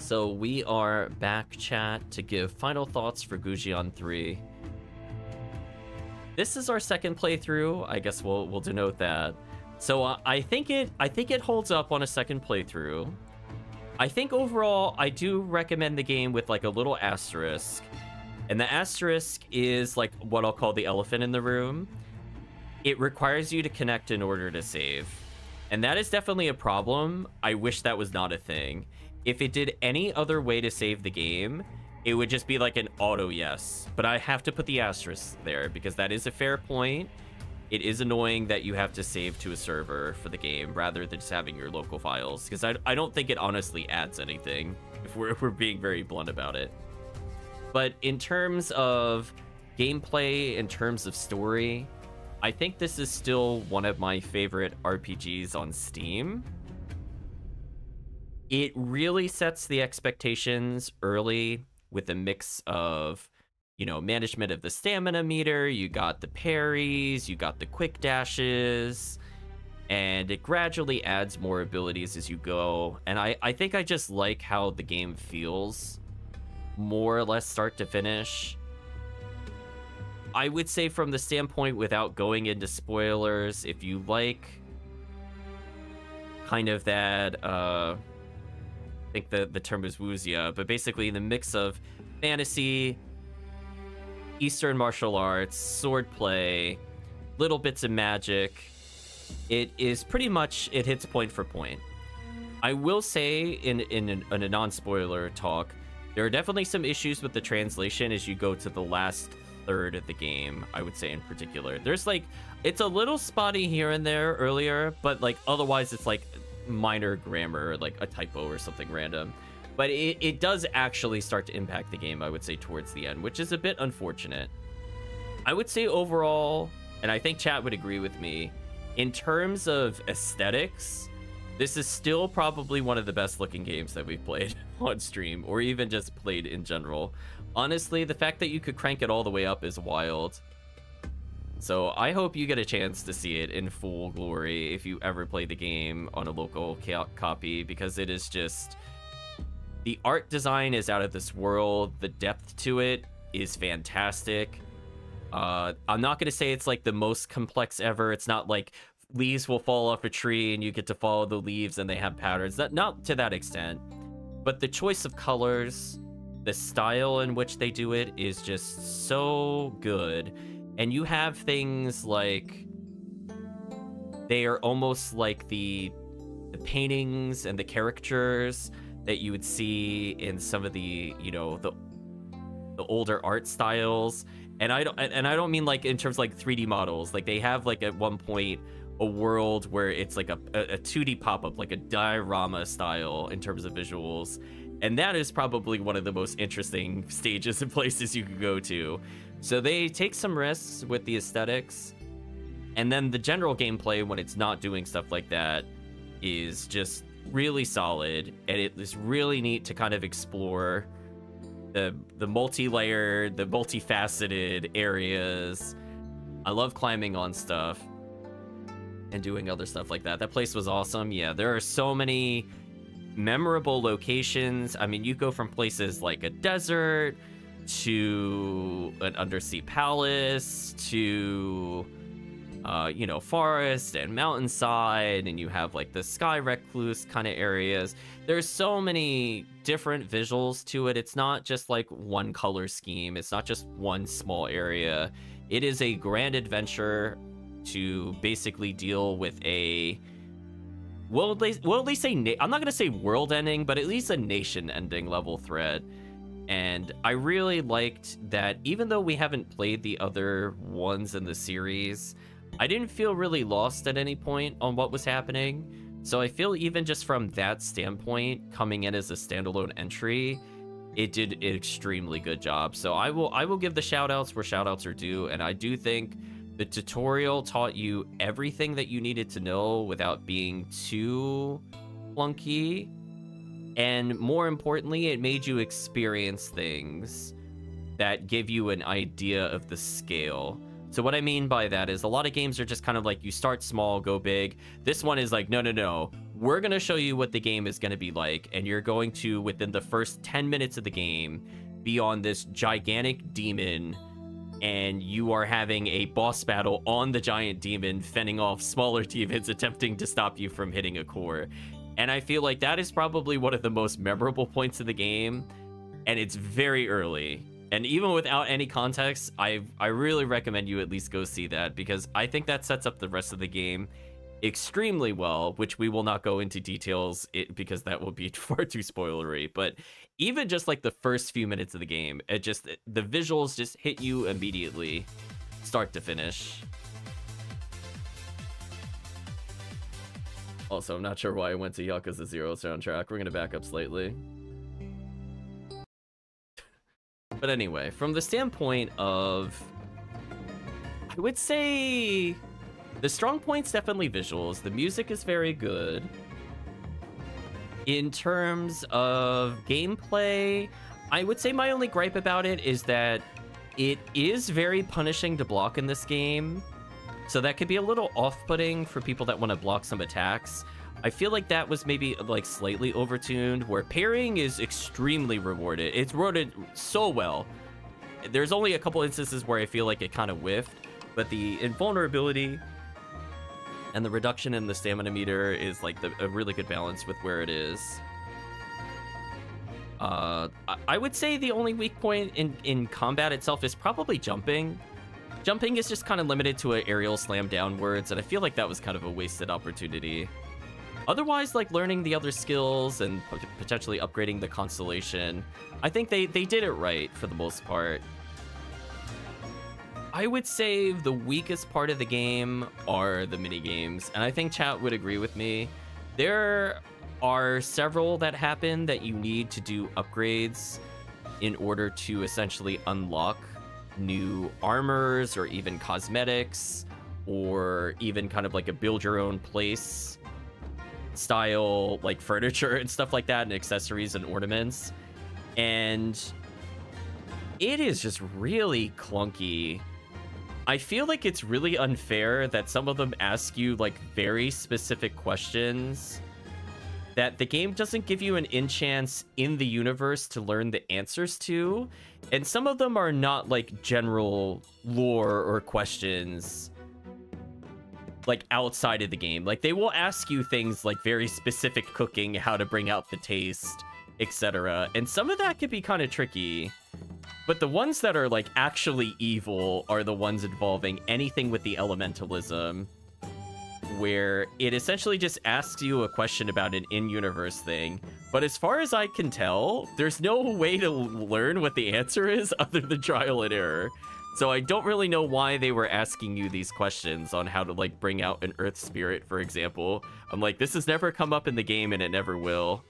So we are back, chat, to give final thoughts for GuJian 3. This is our second playthrough. I guess we'll denote that. So I think it holds up on a second playthrough. I think overall I do recommend the game with like a little asterisk. And the asterisk is like what I'll call the elephant in the room. It requires you to connect in order to save. And that is definitely a problem. I wish that was not a thing. If it did any other way to save the game, it would just be like an auto yes. But I have to put the asterisk there because that is a fair point. It is annoying that you have to save to a server for the game rather than just having your local files, because I don't think it honestly adds anything if we're being very blunt about it. But in terms of gameplay, in terms of story, I think this is still one of my favorite RPGs on Steam. It really sets the expectations early with a mix of, you know, management of the stamina meter, you got the parries, you got the quick dashes, and it gradually adds more abilities as you go. And I think I just like how the game feels, more or less start to finish. I would say from the standpoint, without going into spoilers, if you like kind of that, I think the term is wuxia, but basically the mix of fantasy, Eastern martial arts, swordplay, little bits of magic, it is pretty much, it hits point for point. I will say in a non-spoiler talk, there are definitely some issues with the translation as you go to the last third of the game, I would say in particular. There's like, it's a little spotty here and there earlier, but like otherwise it's like minor grammar, like a typo or something random. But it does actually start to impact the game, I would say, towards the end, which is a bit unfortunate. I would say overall, and I think chat would agree with me, in terms of aesthetics, this is still probably one of the best looking games that we've played on stream, or even just played in general. Honestly, the fact that you could crank it all the way up is wild. So I hope you get a chance to see it in full glory if you ever play the game on a local copy, because it is just... The art design is out of this world. The depth to it is fantastic. I'm not going to say it's like the most complex ever. It's not like leaves will fall off a tree and you get to follow the leaves and they have patterns. Not to that extent. But the choice of colors, the style in which they do it is just so good. And you have things like... They are almost like the paintings and the caricatures that you would see in some of the, you know, the older art styles. And I don't mean like in terms of like 3D models. Like they have like at one point a world where it's like a 2D pop-up, like a diorama style in terms of visuals. And that is probably one of the most interesting stages and places you could go to. So they take some risks with the aesthetics. And then the general gameplay, when it's not doing stuff like that, is just really solid. And it is really neat to kind of explore the multi-layered, the multifaceted areas. I love climbing on stuff and doing other stuff like that. That place was awesome. Yeah, there are so many memorable locations. I mean, you go from places like a desert to an undersea palace to you know, forest and mountainside, and you have like the sky recluse kind of areas. There's so many different visuals to it. It's not just like one color scheme. It's not just one small area. It is a grand adventure to basically deal with a, well, at least say, I'm not going to say world ending, but at least a nation ending level threat. And I really liked that even though we haven't played the other ones in the series, I didn't feel really lost at any point on what was happening. So I feel even just from that standpoint, coming in as a standalone entry, it did an extremely good job. So I will give the shout outs where shout outs are due. And I do think the tutorial taught you everything that you needed to know without being too clunky. And more importantly, it made you experience things that give you an idea of the scale So what I mean by that is a lot of games are just kind of like you start small, go big. This one is like, no. We're going to show you what the game is going to be like. And you're going to, within the first 10 minutes of the game, be on this gigantic demon. And you are having a boss battle on the giant demon, fending off smaller demons attempting to stop you from hitting a core. And I feel like that is probably one of the most memorable points of the game. And it's very early. And even without any context, I really recommend you at least go see that, because I think that sets up the rest of the game extremely well, which we will not go into details because that will be far too spoilery. But even just like the first few minutes of the game, the visuals just hit you immediately, start to finish. Also, I'm not sure why I went to Yakuza 0 soundtrack. We're gonna back up slightly. But anyway, from the standpoint of, I would say the strong point's definitely visuals. The music is very good. In terms of gameplay, I would say my only gripe about it is that it is very punishing to block in this game. So that could be a little off-putting for people that want to block some attacks. I feel like that was maybe like slightly overtuned, where parrying is extremely rewarded. It's rewarded so well. There's only a couple instances where I feel like it kind of whiffed, but the invulnerability and the reduction in the stamina meter is like a really good balance with where it is. I would say the only weak point in combat itself is probably jumping. Jumping is just kind of limited to an aerial slam downwards, and I feel like that was kind of a wasted opportunity. Otherwise, like learning the other skills and potentially upgrading the constellation, I think they did it right for the most part. I would say the weakest part of the game are the minigames, and I think chat would agree with me. There are several that happen that you need to do upgrades in order to essentially unlock new armors or even cosmetics, or even kind of like a build your own place style, like furniture and stuff like that, and accessories and ornaments. And it is just really clunky. I feel like it's really unfair that some of them ask you like very specific questions that the game doesn't give you an in-chance in the universe to learn the answers to. And some of them are not like general lore or questions like outside of the game. Like they will ask you things like very specific cooking, how to bring out the taste, etc. And some of that could be kind of tricky. But the ones that are like actually evil are the ones involving anything with the elementalism, where it essentially just asks you a question about an in-universe thing. But as far as I can tell, there's no way to learn what the answer is other than trial and error. So I don't really know why they were asking you these questions on how to like bring out an earth spirit, for example. I'm like, this has never come up in the game and it never will.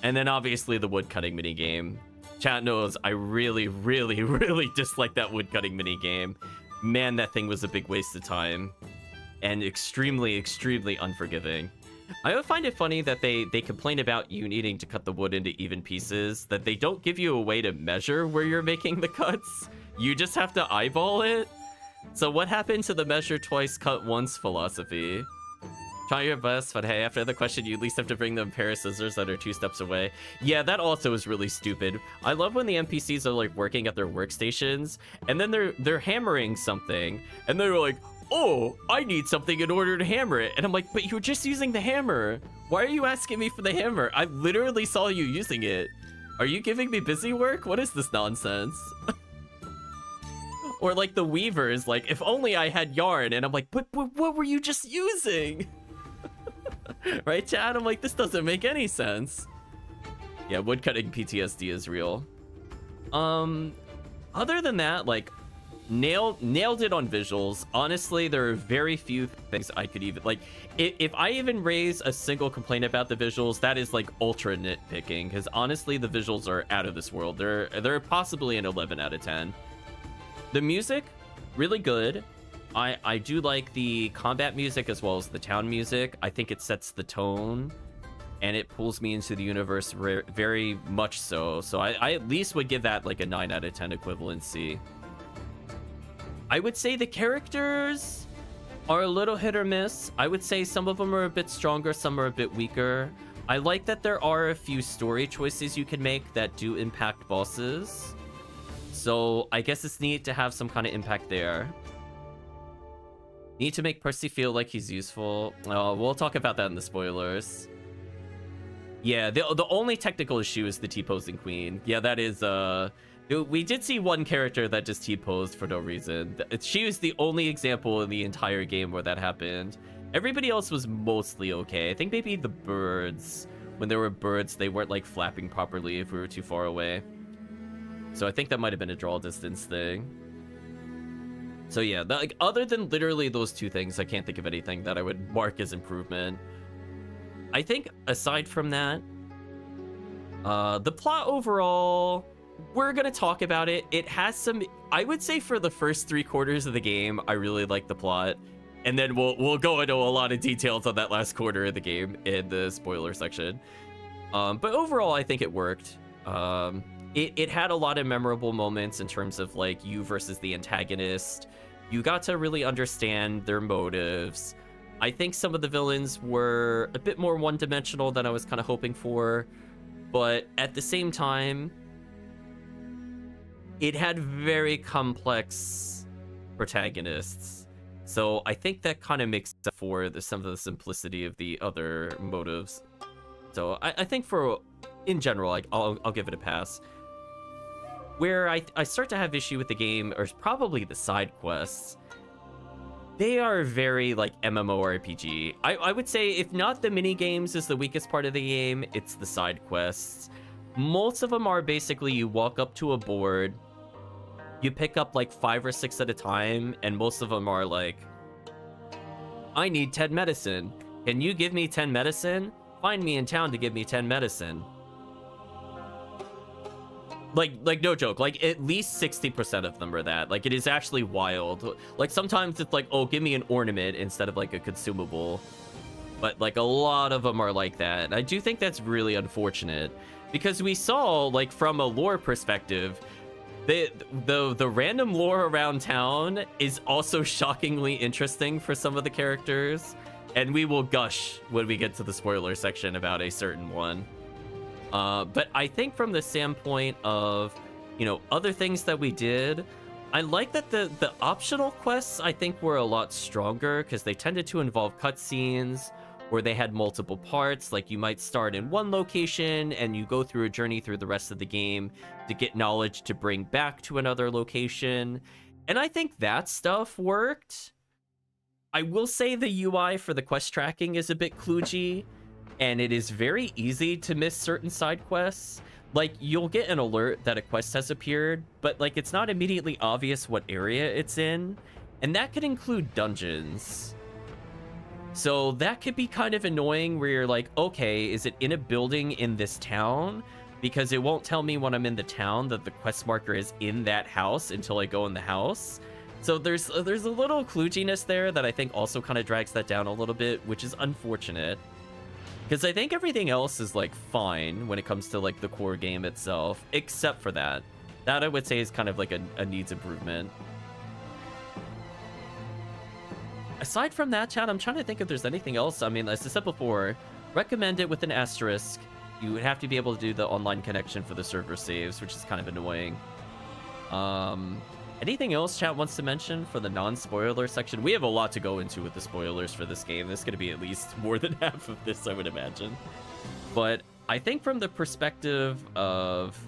And then obviously the woodcutting minigame. Chat knows I really, really, really dislike that woodcutting minigame. Man, that thing was a big waste of time. And extremely, extremely unforgiving. I find it funny that they complain about you needing to cut the wood into even pieces, that they don't give you a way to measure where you're making the cuts. You just have to eyeball it. So what happened to the measure twice, cut once philosophy? Try your best, but hey, after the question, you at least have to bring them a pair of scissors that are 2 steps away. Yeah, that also is really stupid. I love when the NPCs are like working at their workstations, and then they're hammering something, and they're like, oh, I need something in order to hammer it. And I'm like, but you're just using the hammer. Why are you asking me for the hammer? I literally saw you using it. Are you giving me busy work? What is this nonsense? Or like the weavers, like, if only I had yarn. And I'm like, but what were you just using? Right, chat? I'm like, this doesn't make any sense. Yeah, woodcutting PTSD is real. Other than that, like, nailed it on visuals. Honestly, there are very few things I could even like. If I even raise a single complaint about the visuals, that is like ultra nitpicking, because honestly the visuals are out of this world. They're possibly an 11 out of 10. The music, really good. I do like the combat music as well as the town music. I think it sets the tone and it pulls me into the universe very much so. So I at least would give that like a 9 out of 10 equivalency. I would say the characters are a little hit or miss. I would say some of them are a bit stronger, some are a bit weaker. I like that there are a few story choices you can make that do impact bosses. So I guess it's neat to have some kind of impact there. Need to make Percy feel like he's useful. We'll talk about that in the spoilers. Yeah, the only technical issue is the T-posing queen. Yeah, that is, we did see one character that just T-posed for no reason. She was the only example in the entire game where that happened. Everybody else was mostly okay. I think maybe the birds, when there were birds, they weren't like flapping properly if we were too far away. So I think that might have been a draw distance thing. So yeah, like other than literally those two things, I can't think of anything that I would mark as improvement. I think aside from that, the plot overall, we're gonna talk about it. It has some, I would say for the first 3/4 of the game, I really like the plot. And then we'll go into a lot of details on that last quarter of the game in the spoiler section. But overall, I think it worked. It had a lot of memorable moments in terms of like you versus the antagonist. You got to really understand their motives. I think some of the villains were a bit more one-dimensional than I was kind of hoping for. But at the same time, it had very complex protagonists. So I think that kind of makes up for some of the simplicity of the other motives. So I think for, in general, like I'll give it a pass. Where I start to have issue with the game are probably the side quests. They are very like MMORPG. I would say if not the mini games is the weakest part of the game, it's the side quests. Most of them are basically you walk up to a board, you pick up like 5 or 6 at a time, and most of them are like, I need 10 medicine. Can you give me 10 medicine? Find me in town to give me 10 medicine. Like no joke, like at least 60% of them are that. Like it is actually wild. Like sometimes it's like, oh, give me an ornament instead of like a consumable. But like a lot of them are like that. I do think that's really unfortunate because we saw like from a lore perspective, the random lore around town is also shockingly interesting for some of the characters, and we will gush when we get to the spoiler section about a certain one. But I think from the standpoint of, you know, other things that we did, I like that the optional quests I think were a lot stronger because they tended to involve cutscenes where they had multiple parts. Like you might start in one location and you go through a journey through the rest of the game to get knowledge to bring back to another location. And I think that stuff worked. I will say the UI for the quest tracking is a bit kludgy, and it is very easy to miss certain side quests. Like you'll get an alert that a quest has appeared, but like it's not immediately obvious what area it's in, and that could include dungeons. So that could be kind of annoying where you're like, okay, is it in a building in this town? Because it won't tell me when I'm in the town that the quest marker is in that house until I go in the house. So there's a little kludginess there that I think also kind of drags that down a little bit, which is unfortunate. Because I think everything else is like fine when it comes to like the core game itself, except for that. That I would say is kind of like a needs improvement. Aside from that, chat, I'm trying to think if there's anything else. I mean, as I said before, recommend it with an asterisk. You would have to be able to do the online connection for the server saves, which is kind of annoying. Anything else chat wants to mention for the non-spoiler section? We have a lot to go into with the spoilers for this game. This is going to be at least more than half of this, I would imagine. But I think from the perspective of,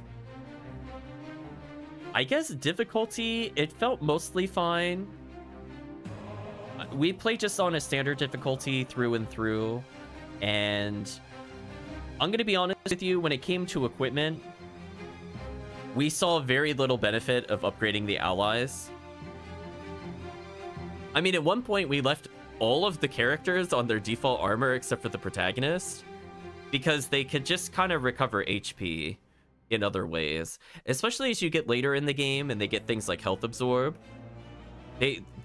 I guess, difficulty, it felt mostly fine. We played just on a standard difficulty through and through, and I'm going to be honest with you, when it came to equipment, we saw very little benefit of upgrading the allies. I mean, at one point, we left all of the characters on their default armor except for the protagonist, because they could just kind of recover HP in other ways, especially as you get later in the game and they get things like health absorb.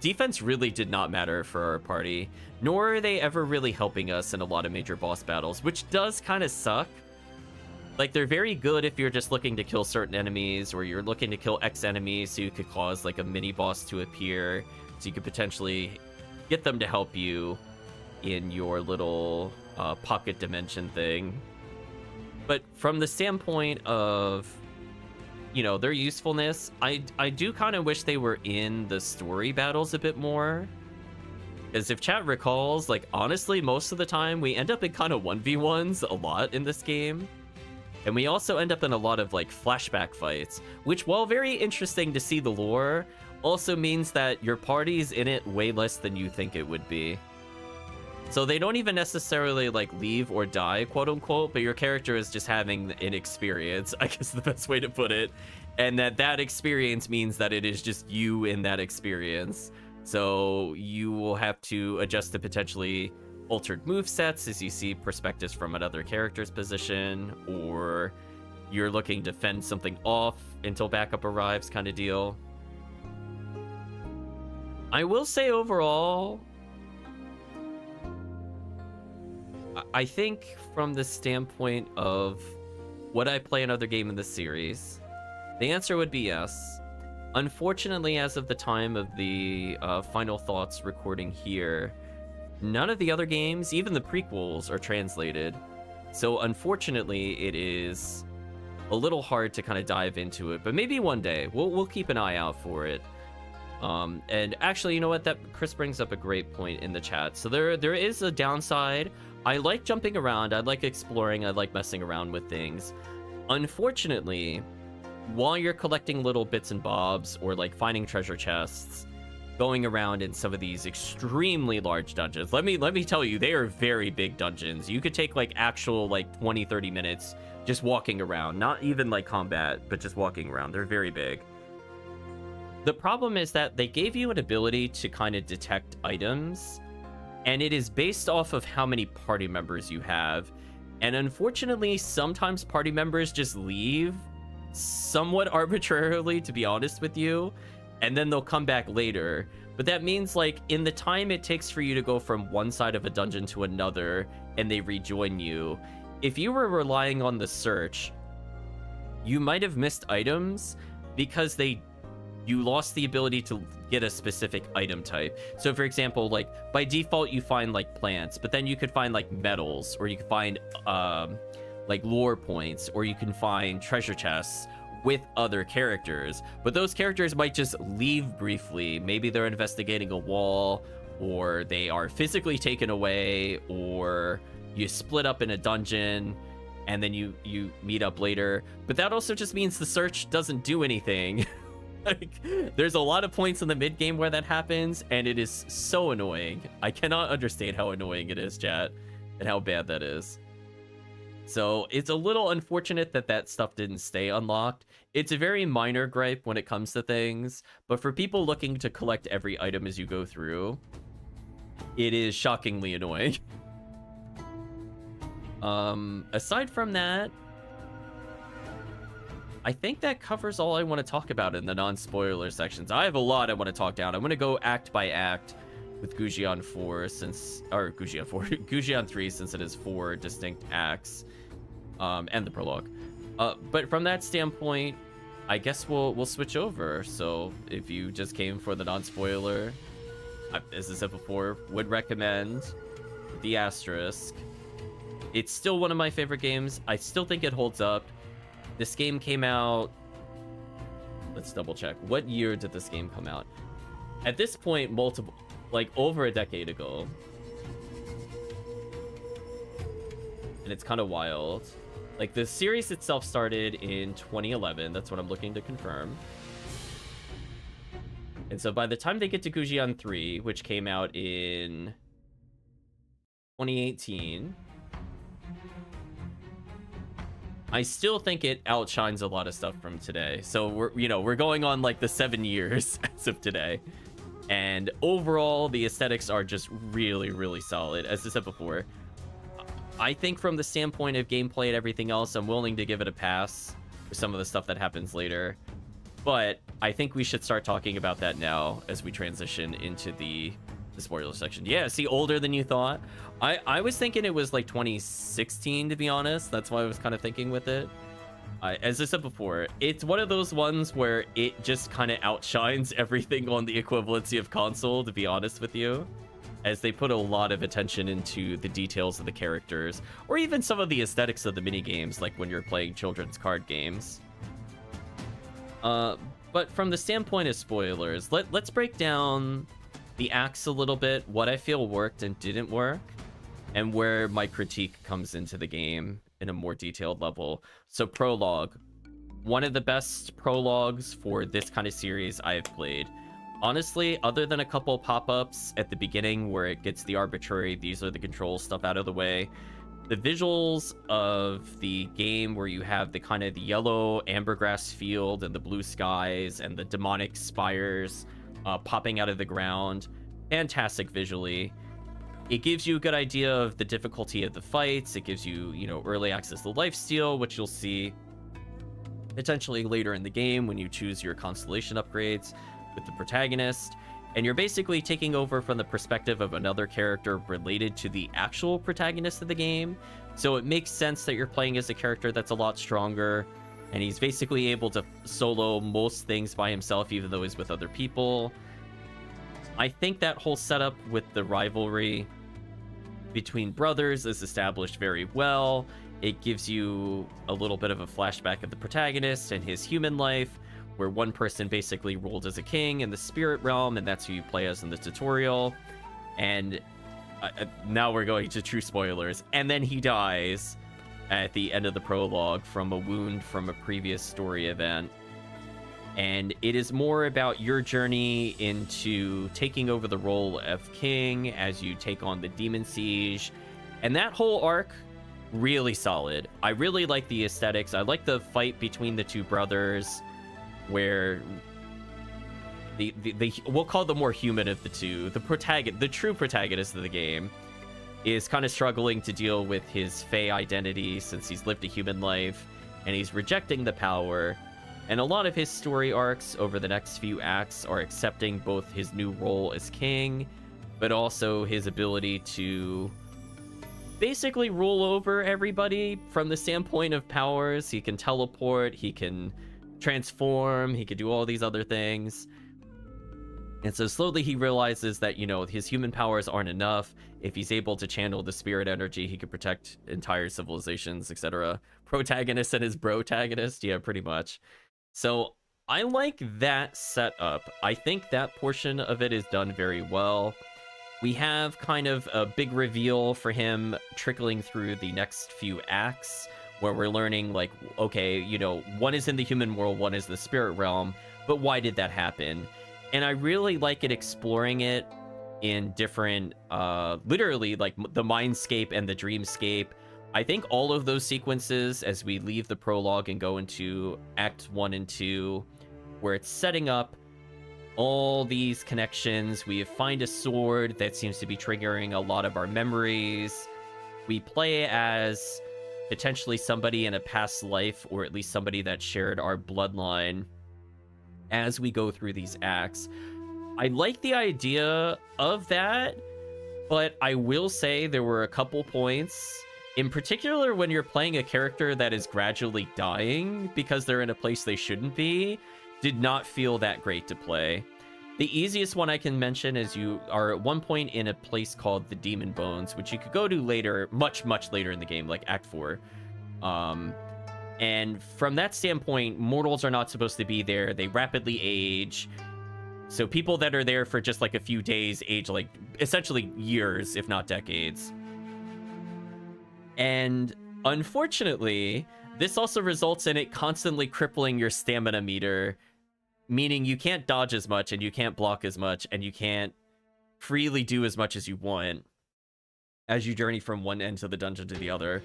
Defense really did not matter for our party, nor are they ever really helping us in a lot of major boss battles, which does kind of suck. Like, they're very good if you're just looking to kill certain enemies, or you're looking to kill X enemies, so you could cause, like, a mini-boss to appear, so you could potentially get them to help you in your little pocket dimension thing. But from the standpoint of, you know, their usefulness, I do kind of wish they were in the story battles a bit more. Because if chat recalls, like, honestly, most of the time, we end up in kind of 1v1s a lot in this game. And we also end up in a lot of, like, flashback fights, which, while very interesting to see the lore, also means that your party's in it way less than you think it would be. So they don't even necessarily, like, leave or die, quote-unquote, but your character is just having an experience, I guess the best way to put it. And that experience means that it is just you in that experience. So you will have to adjust to potentially altered movesets as you see perspectives from another character's position, or you're looking to fend something off until backup arrives kind of deal. I will say overall, I think from the standpoint of would I play another game in this series, the answer would be yes. Unfortunately, as of the time of the Final Thoughts recording here, none of the other games, even the prequels, are translated. So unfortunately, it is a little hard to kind of dive into it. But maybe one day, we'll keep an eye out for it. And actually, you know what? That Chris brings up a great point in the chat. So there is a downside. I like jumping around. I like exploring. I like messing around with things. Unfortunately, while you're collecting little bits and bobs or like finding treasure chests, going around in some of these extremely large dungeons, let me tell you, they are very big dungeons. You could take like actual like 20-30 minutes just walking around, not even like combat, but just walking around. They're very big. The problem is that they gave you an ability to kind of detect items, and it is based off of how many party members you have. And unfortunately, sometimes party members just leave somewhat arbitrarily, to be honest with you, and then they'll come back later. But that means, like, in the time it takes for you to go from one side of a dungeon to another and they rejoin you, if you were relying on the search, you might have missed items because you lost the ability to get a specific item type. So for example, like by default you find like plants, but then you could find like metals, or you could find like lore points, or you can find treasure chests with other characters, but those characters might just leave briefly. Maybe they're investigating a wall, or they are physically taken away, or you split up in a dungeon and then you meet up later. But that also just means the search doesn't do anything. Like, there's a lot of points in the mid game where that happens, and it is so annoying. I cannot understand how annoying it is, chat, and how bad that is. So it's a little unfortunate that that stuff didn't stay unlocked. It's a very minor gripe when it comes to things, but for people looking to collect every item as you go through, it is shockingly annoying. Aside from that, I think that covers all I want to talk about in the non-spoiler sections. I have a lot I want to talk down. I'm going to go act by act with GuJian 4 GuJian 3, since it is 4 distinct acts, and the prologue. But from that standpoint, I guess we'll switch over. So if you just came for the non-spoiler, as I said before, would recommend the asterisk. It's still one of my favorite games. I still think it holds up. This game came out, let's double check. What year did this game come out? At this point, over a decade ago. And it's kind of wild. Like, the series itself started in 2011. That's what I'm looking to confirm. And so by the time they get to GuJian 3, which came out in 2018, I still think it outshines a lot of stuff from today. So we're going on like the 7 years as of today. And overall, the aesthetics are just really, really solid. As I said before, I think from the standpoint of gameplay and everything else, I'm willing to give it a pass for some of the stuff that happens later. But I think we should start talking about that now as we transition into the The spoiler section. Yeah, see, older than you thought. I was thinking it was like 2016, to be honest. That's why I was kind of thinking with it. As I said before, it's one of those ones where it just kind of outshines everything on the equivalency of console, to be honest with you, as they put a lot of attention into the details of the characters, or even some of the aesthetics of the minigames, like when you're playing children's card games. But from the standpoint of spoilers, let's break down the acts a little bit, what I feel worked and didn't work, and where my critique comes into the game in a more detailed level. So prologue, one of the best prologues for this kind of series I have played. Honestly, other than a couple pop-ups at the beginning where it gets the arbitrary, these are the controls stuff out of the way, the visuals of the game where you have the kind of the yellow ambergrass field and the blue skies and the demonic spires popping out of the ground, fantastic visually. It gives you a good idea of the difficulty of the fights. It gives you, you know, early access to lifesteal, which you'll see potentially later in the game when you choose your constellation upgrades with the protagonist. And you're basically taking over from the perspective of another character related to the actual protagonist of the game. So it makes sense that you're playing as a character that's a lot stronger, and he's basically able to solo most things by himself, even though he's with other people. I think that whole setup with the rivalry between brothers is established very well. It gives you a little bit of a flashback of the protagonist and his human life, where one person basically ruled as a king in the spirit realm, and that's who you play as in the tutorial. And now we're going to true spoilers. And then he dies at the end of the prologue from a wound from a previous story event. And it is more about your journey into taking over the role of king as you take on the demon siege. And that whole arc, really solid. I really like the aesthetics. I like the fight between the two brothers, where the we'll call the more human of the two, the true protagonist of the game, is kind of struggling to deal with his Fey identity since he's lived a human life, and he's rejecting the power. And a lot of his story arcs over the next few acts are accepting both his new role as king, but also his ability to basically rule over everybody from the standpoint of powers. He can teleport, he can transform, he can do all these other things. And so slowly he realizes that, you know, his human powers aren't enough. If he's able to channel the spirit energy, he could protect entire civilizations, etc. Protagonist and his brotagonist, yeah, pretty much. So I like that setup. I think that portion of it is done very well. We have kind of a big reveal for him trickling through the next few acts, where we're learning, like, okay, you know, one is in the human world, one is the spirit realm, but why did that happen? And I really like it exploring it in different, literally, like, the mindscape and the dreamscape. I think all of those sequences, as we leave the prologue and go into Act 1 and 2, where it's setting up all these connections. We find a sword that seems to be triggering a lot of our memories. We play as potentially somebody in a past life, or at least somebody that shared our bloodline as we go through these acts. I like the idea of that, but I will say there were a couple points, in particular when you're playing a character that is gradually dying because they're in a place they shouldn't be, did not feel that great to play. The easiest one I can mention is you are at one point in a place called the Demon Bones, which you could go to later, much later in the game, like Act 4. And from that standpoint, mortals are not supposed to be there. They rapidly age. So people that are there for just like a few days age like essentially years, if not decades. And unfortunately, this also results in it constantly crippling your stamina meter, meaning you can't dodge as much and you can't block as much and you can't freely do as much as you want as you journey from one end of the dungeon to the other.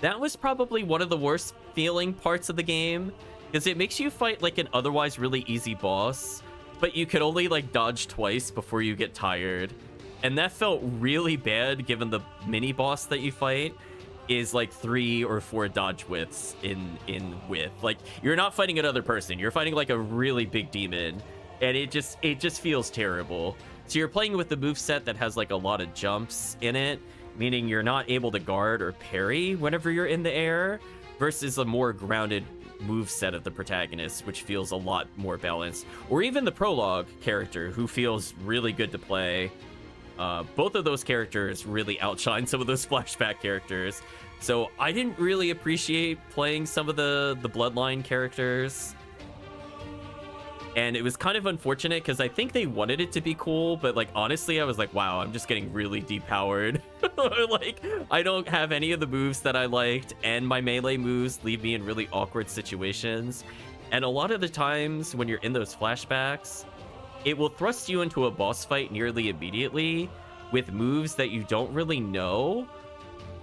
That was probably one of the worst feeling parts of the game, because it makes you fight like an otherwise really easy boss, but you could only like dodge twice before you get tired. And that felt really bad, given the mini boss that you fight is like 3 or 4 dodge widths in width. Like, you're not fighting another person, you're fighting like a really big demon, and it just feels terrible. So you're playing with the moveset that has like a lot of jumps in it, meaning you're not able to guard or parry whenever you're in the air, versus a more grounded moveset of the protagonist, which feels a lot more balanced. Or even the prologue character, who feels really good to play. Both of those characters really outshine some of those flashback characters. So I didn't really appreciate playing some of the Bloodline characters. And it was kind of unfortunate because I think they wanted it to be cool, but like honestly, I was like, wow, I'm just getting really depowered. Like, I don't have any of the moves that I liked, and my melee moves leave me in really awkward situations. And a lot of the times when you're in those flashbacks, it will thrust you into a boss fight nearly immediately with moves that you don't really know.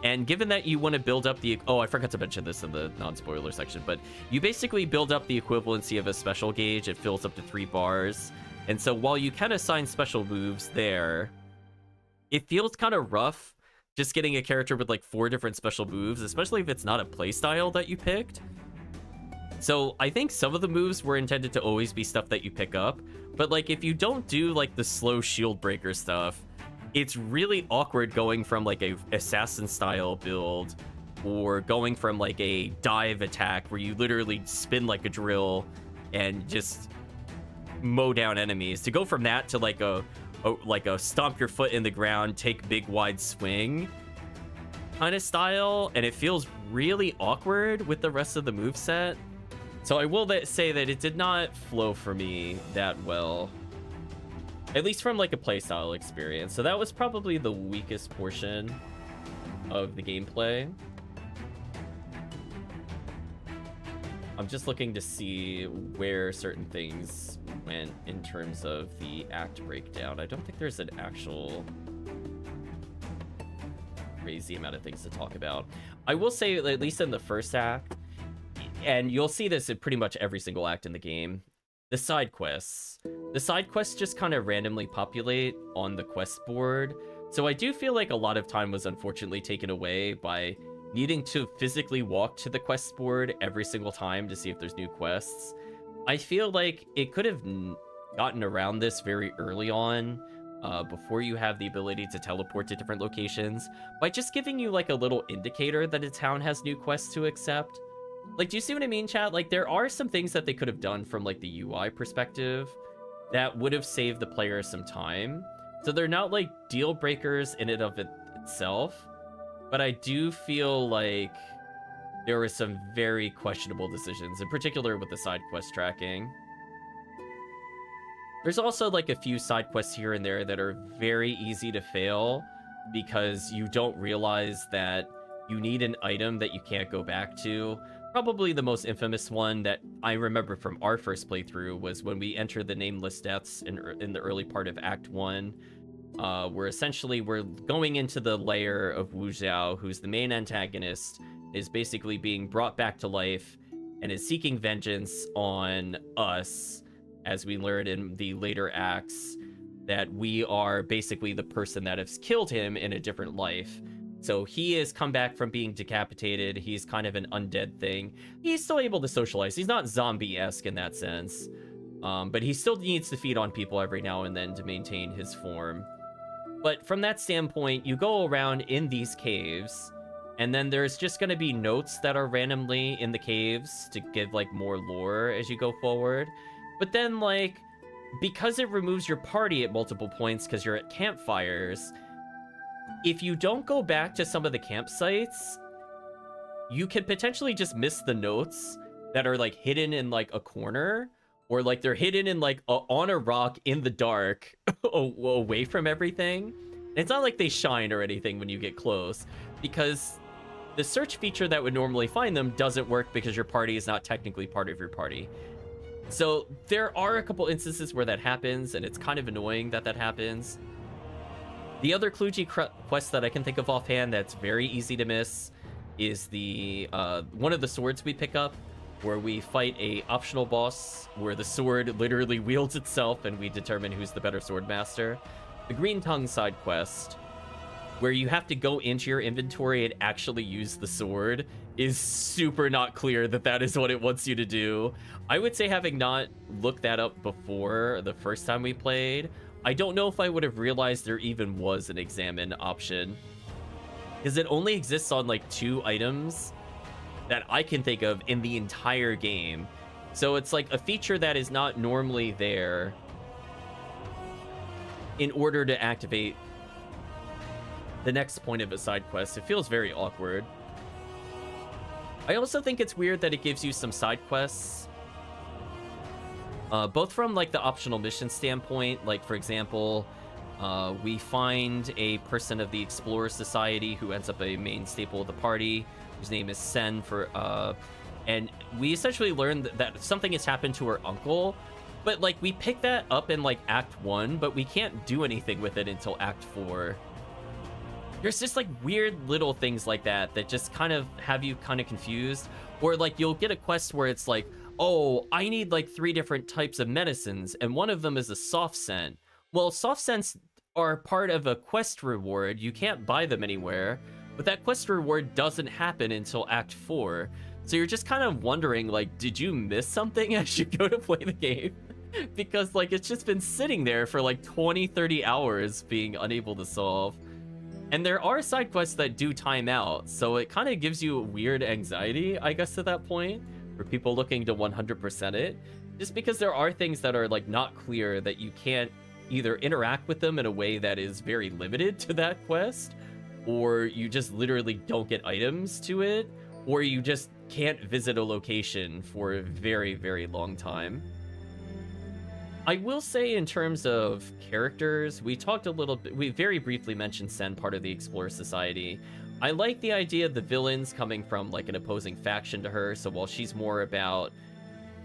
And given that you want to build up the... Oh, I forgot to mention this in the non-spoiler section, but you basically build up the equivalency of a special gauge. It fills up to 3 bars. And so while you can assign special moves there, it feels kind of rough just getting a character with like 4 different special moves, especially if it's not a playstyle that you picked. So I think some of the moves were intended to always be stuff that you pick up, but like if you don't do like the slow shield breaker stuff, it's really awkward going from like a assassin style build or going from like a dive attack where you literally spin like a drill and just mow down enemies, to go from that to like a stomp your foot in the ground, take big wide swing kind of style, and it feels really awkward with the rest of the moveset. So I will say that it did not flow for me that well, at least from like a playstyle experience. So that was probably the weakest portion of the gameplay. I'm just looking to see where certain things went in terms of the act breakdown. I don't think there's an actual crazy amount of things to talk about. I will say, at least in the first act, and you'll see this in pretty much every single act in the game, the side quests. The side quests just kind of randomly populate on the quest board. So I do feel like a lot of time was unfortunately taken away by needing to physically walk to the quest board every single time to see if there's new quests. I feel like it could have gotten around this very early on, before you have the ability to teleport to different locations, by just giving you like a little indicator that a town has new quests to accept. Like, do you see what I mean, chat? Like, there are some things that they could have done from like the UI perspective that would have saved the player some time. So they're not like deal breakers in and of itself, but I do feel like there were some very questionable decisions, in particular with the side quest tracking. There's also like a few side quests here and there that are very easy to fail because you don't realize that you need an item that you can't go back to. Probably the most infamous one that I remember from our first playthrough was when we entered the Nameless Deaths in the early part of Act 1, where essentially we're going into the lair of Wu Zhao, who's the main antagonist, is basically being brought back to life and is seeking vengeance on us, as we learn in the later acts, that we are basically the person that has killed him in a different life. So he has come back from being decapitated. He's kind of an undead thing. He's still able to socialize. He's not zombie-esque in that sense. But he still needs to feed on people every now and then to maintain his form. But from that standpoint, you go around in these caves, and then there's just going to be notes that are randomly in the caves to give like more lore as you go forward. But then, like, because it removes your party at multiple points because you're at campfires, if you don't go back to some of the campsites, you can potentially just miss the notes that are, like, hidden in, like, a corner, or, like, they're hidden in, like, on a rock in the dark away from everything. And it's not like they shine or anything when you get close, because the search feature that would normally find them doesn't work because your party is not technically part of your party. So there are a couple instances where that happens, and it's kind of annoying that that happens. The other kludgy quest that I can think of offhand that's very easy to miss is the one of the swords we pick up, where we fight a optional boss where the sword literally wields itself and we determine who's the better sword master. The Green Tongue side quest, where you have to go into your inventory and actually use the sword, is super not clear that that is what it wants you to do. I would say, having not looked that up before the first time we played, I don't know if I would have realized there even was an examine option, because it only exists on like 2 items that I can think of in the entire game. So it's like a feature that is not normally there in order to activate the next point of a side quest. It feels very awkward. I also think it's weird that it gives you some side quests, both from like the optional mission standpoint. Like, for example, we find a person of the Explorer Society who ends up a main staple of the party, whose name is Sen, and we essentially learn that something has happened to her uncle, but like we pick that up in like Act 1, but we can't do anything with it until Act 4. There's just like weird little things like that that just kind of have you kind of confused. Or like you'll get a quest where it's like, oh, I need like 3 different types of medicines, and one of them is a soft scent. Well, soft scents are part of a quest reward. You can't buy them anywhere, but that quest reward doesn't happen until Act 4. So you're just kind of wondering, like, did you miss something as you go to play the game? Because like it's just been sitting there for like 20-30 hours being unable to solve. And there are side quests that do time out, so it kind of gives you weird anxiety, I guess, at that point, for people looking to 100% it, just because there are things that are like not clear, that you can't either interact with them in a way that is very limited to that quest, or you just literally don't get items to it, or you just can't visit a location for a very, very long time. I will say, in terms of characters, we talked a little bit, we very briefly mentioned Sen, part of the Explorer Society. I like the idea of the villains coming from like an opposing faction to her, so while she's more about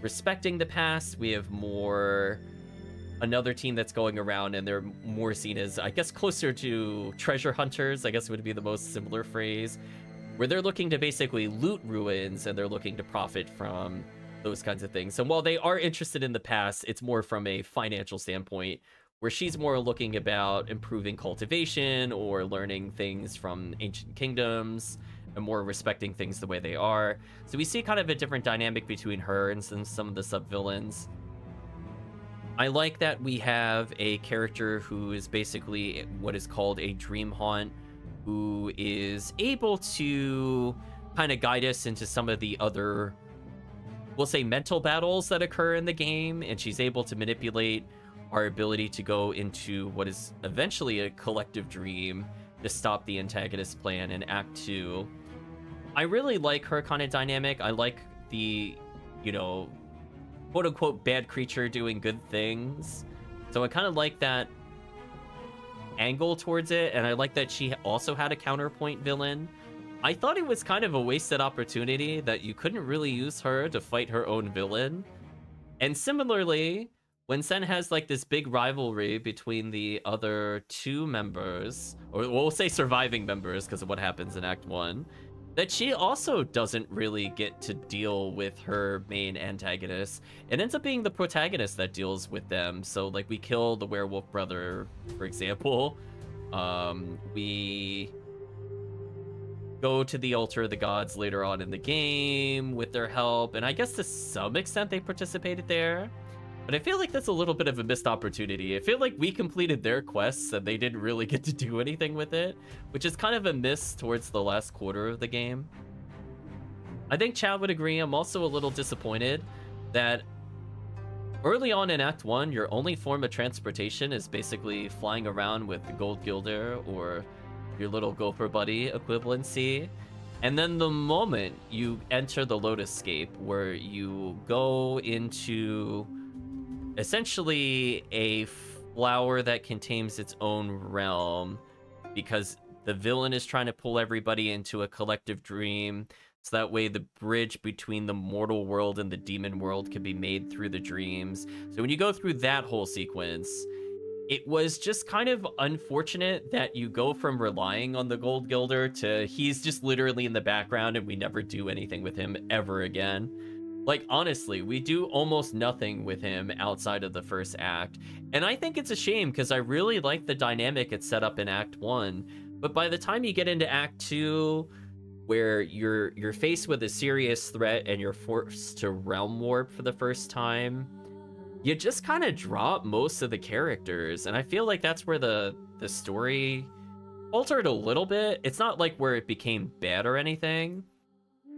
respecting the past, we have more another team that's going around, and they're more seen as, I guess, closer to treasure hunters, I guess would be the most similar phrase, where they're looking to basically loot ruins, and they're looking to profit from those kinds of things. So while they are interested in the past, it's more from a financial standpoint, where she's more looking about improving cultivation or learning things from ancient kingdoms and more respecting things the way they are. So we see kind of a different dynamic between her and some of the sub-villains. I like that we have a character who is basically what is called a dream haunt, who is able to kind of guide us into some of the other, we'll say, mental battles that occur in the game, and she's able to manipulate our ability to go into what is eventually a collective dream to stop the antagonist plan in Act 2. I really like her kind of dynamic. I like the, you know, quote-unquote bad creature doing good things. So I kind of like that angle towards it, and I like that she also had a counterpoint villain. I thought it was kind of a wasted opportunity that you couldn't really use her to fight her own villain. And similarly, when Sen has like this big rivalry between the other 2 members, or we'll say surviving members because of what happens in Act 1, that she also doesn't really get to deal with her main antagonist. It ends up being the protagonist that deals with them. So like we kill the werewolf brother, for example. We go to the altar of the gods later on in the game with their help, and I guess to some extent they participated there, but I feel like that's a little bit of a missed opportunity. I feel like we completed their quests and they didn't really get to do anything with it, which is kind of a miss towards the last quarter of the game. I think Chad would agree. I'm also a little disappointed that early on in Act 1, your only form of transportation is basically flying around with the Gold Gilder or your little gopher buddy equivalency. And then the moment you enter the Lotus Scape, where you go into essentially a flower that contains its own realm, because the villain is trying to pull everybody into a collective dream, so that way the bridge between the mortal world and the demon world can be made through the dreams. So when you go through that whole sequence, it was just kind of unfortunate that you go from relying on the Gold Gilder to he's just literally in the background and we never do anything with him ever again. Like, honestly, we do almost nothing with him outside of the first act. And I think it's a shame, because I really like the dynamic it's set up in Act 1. But by the time you get into Act 2, where you're faced with a serious threat and you're forced to realm warp for the first time, you just kind of drop most of the characters, and I feel like that's where the story altered a little bit. It's not like where it became bad or anything,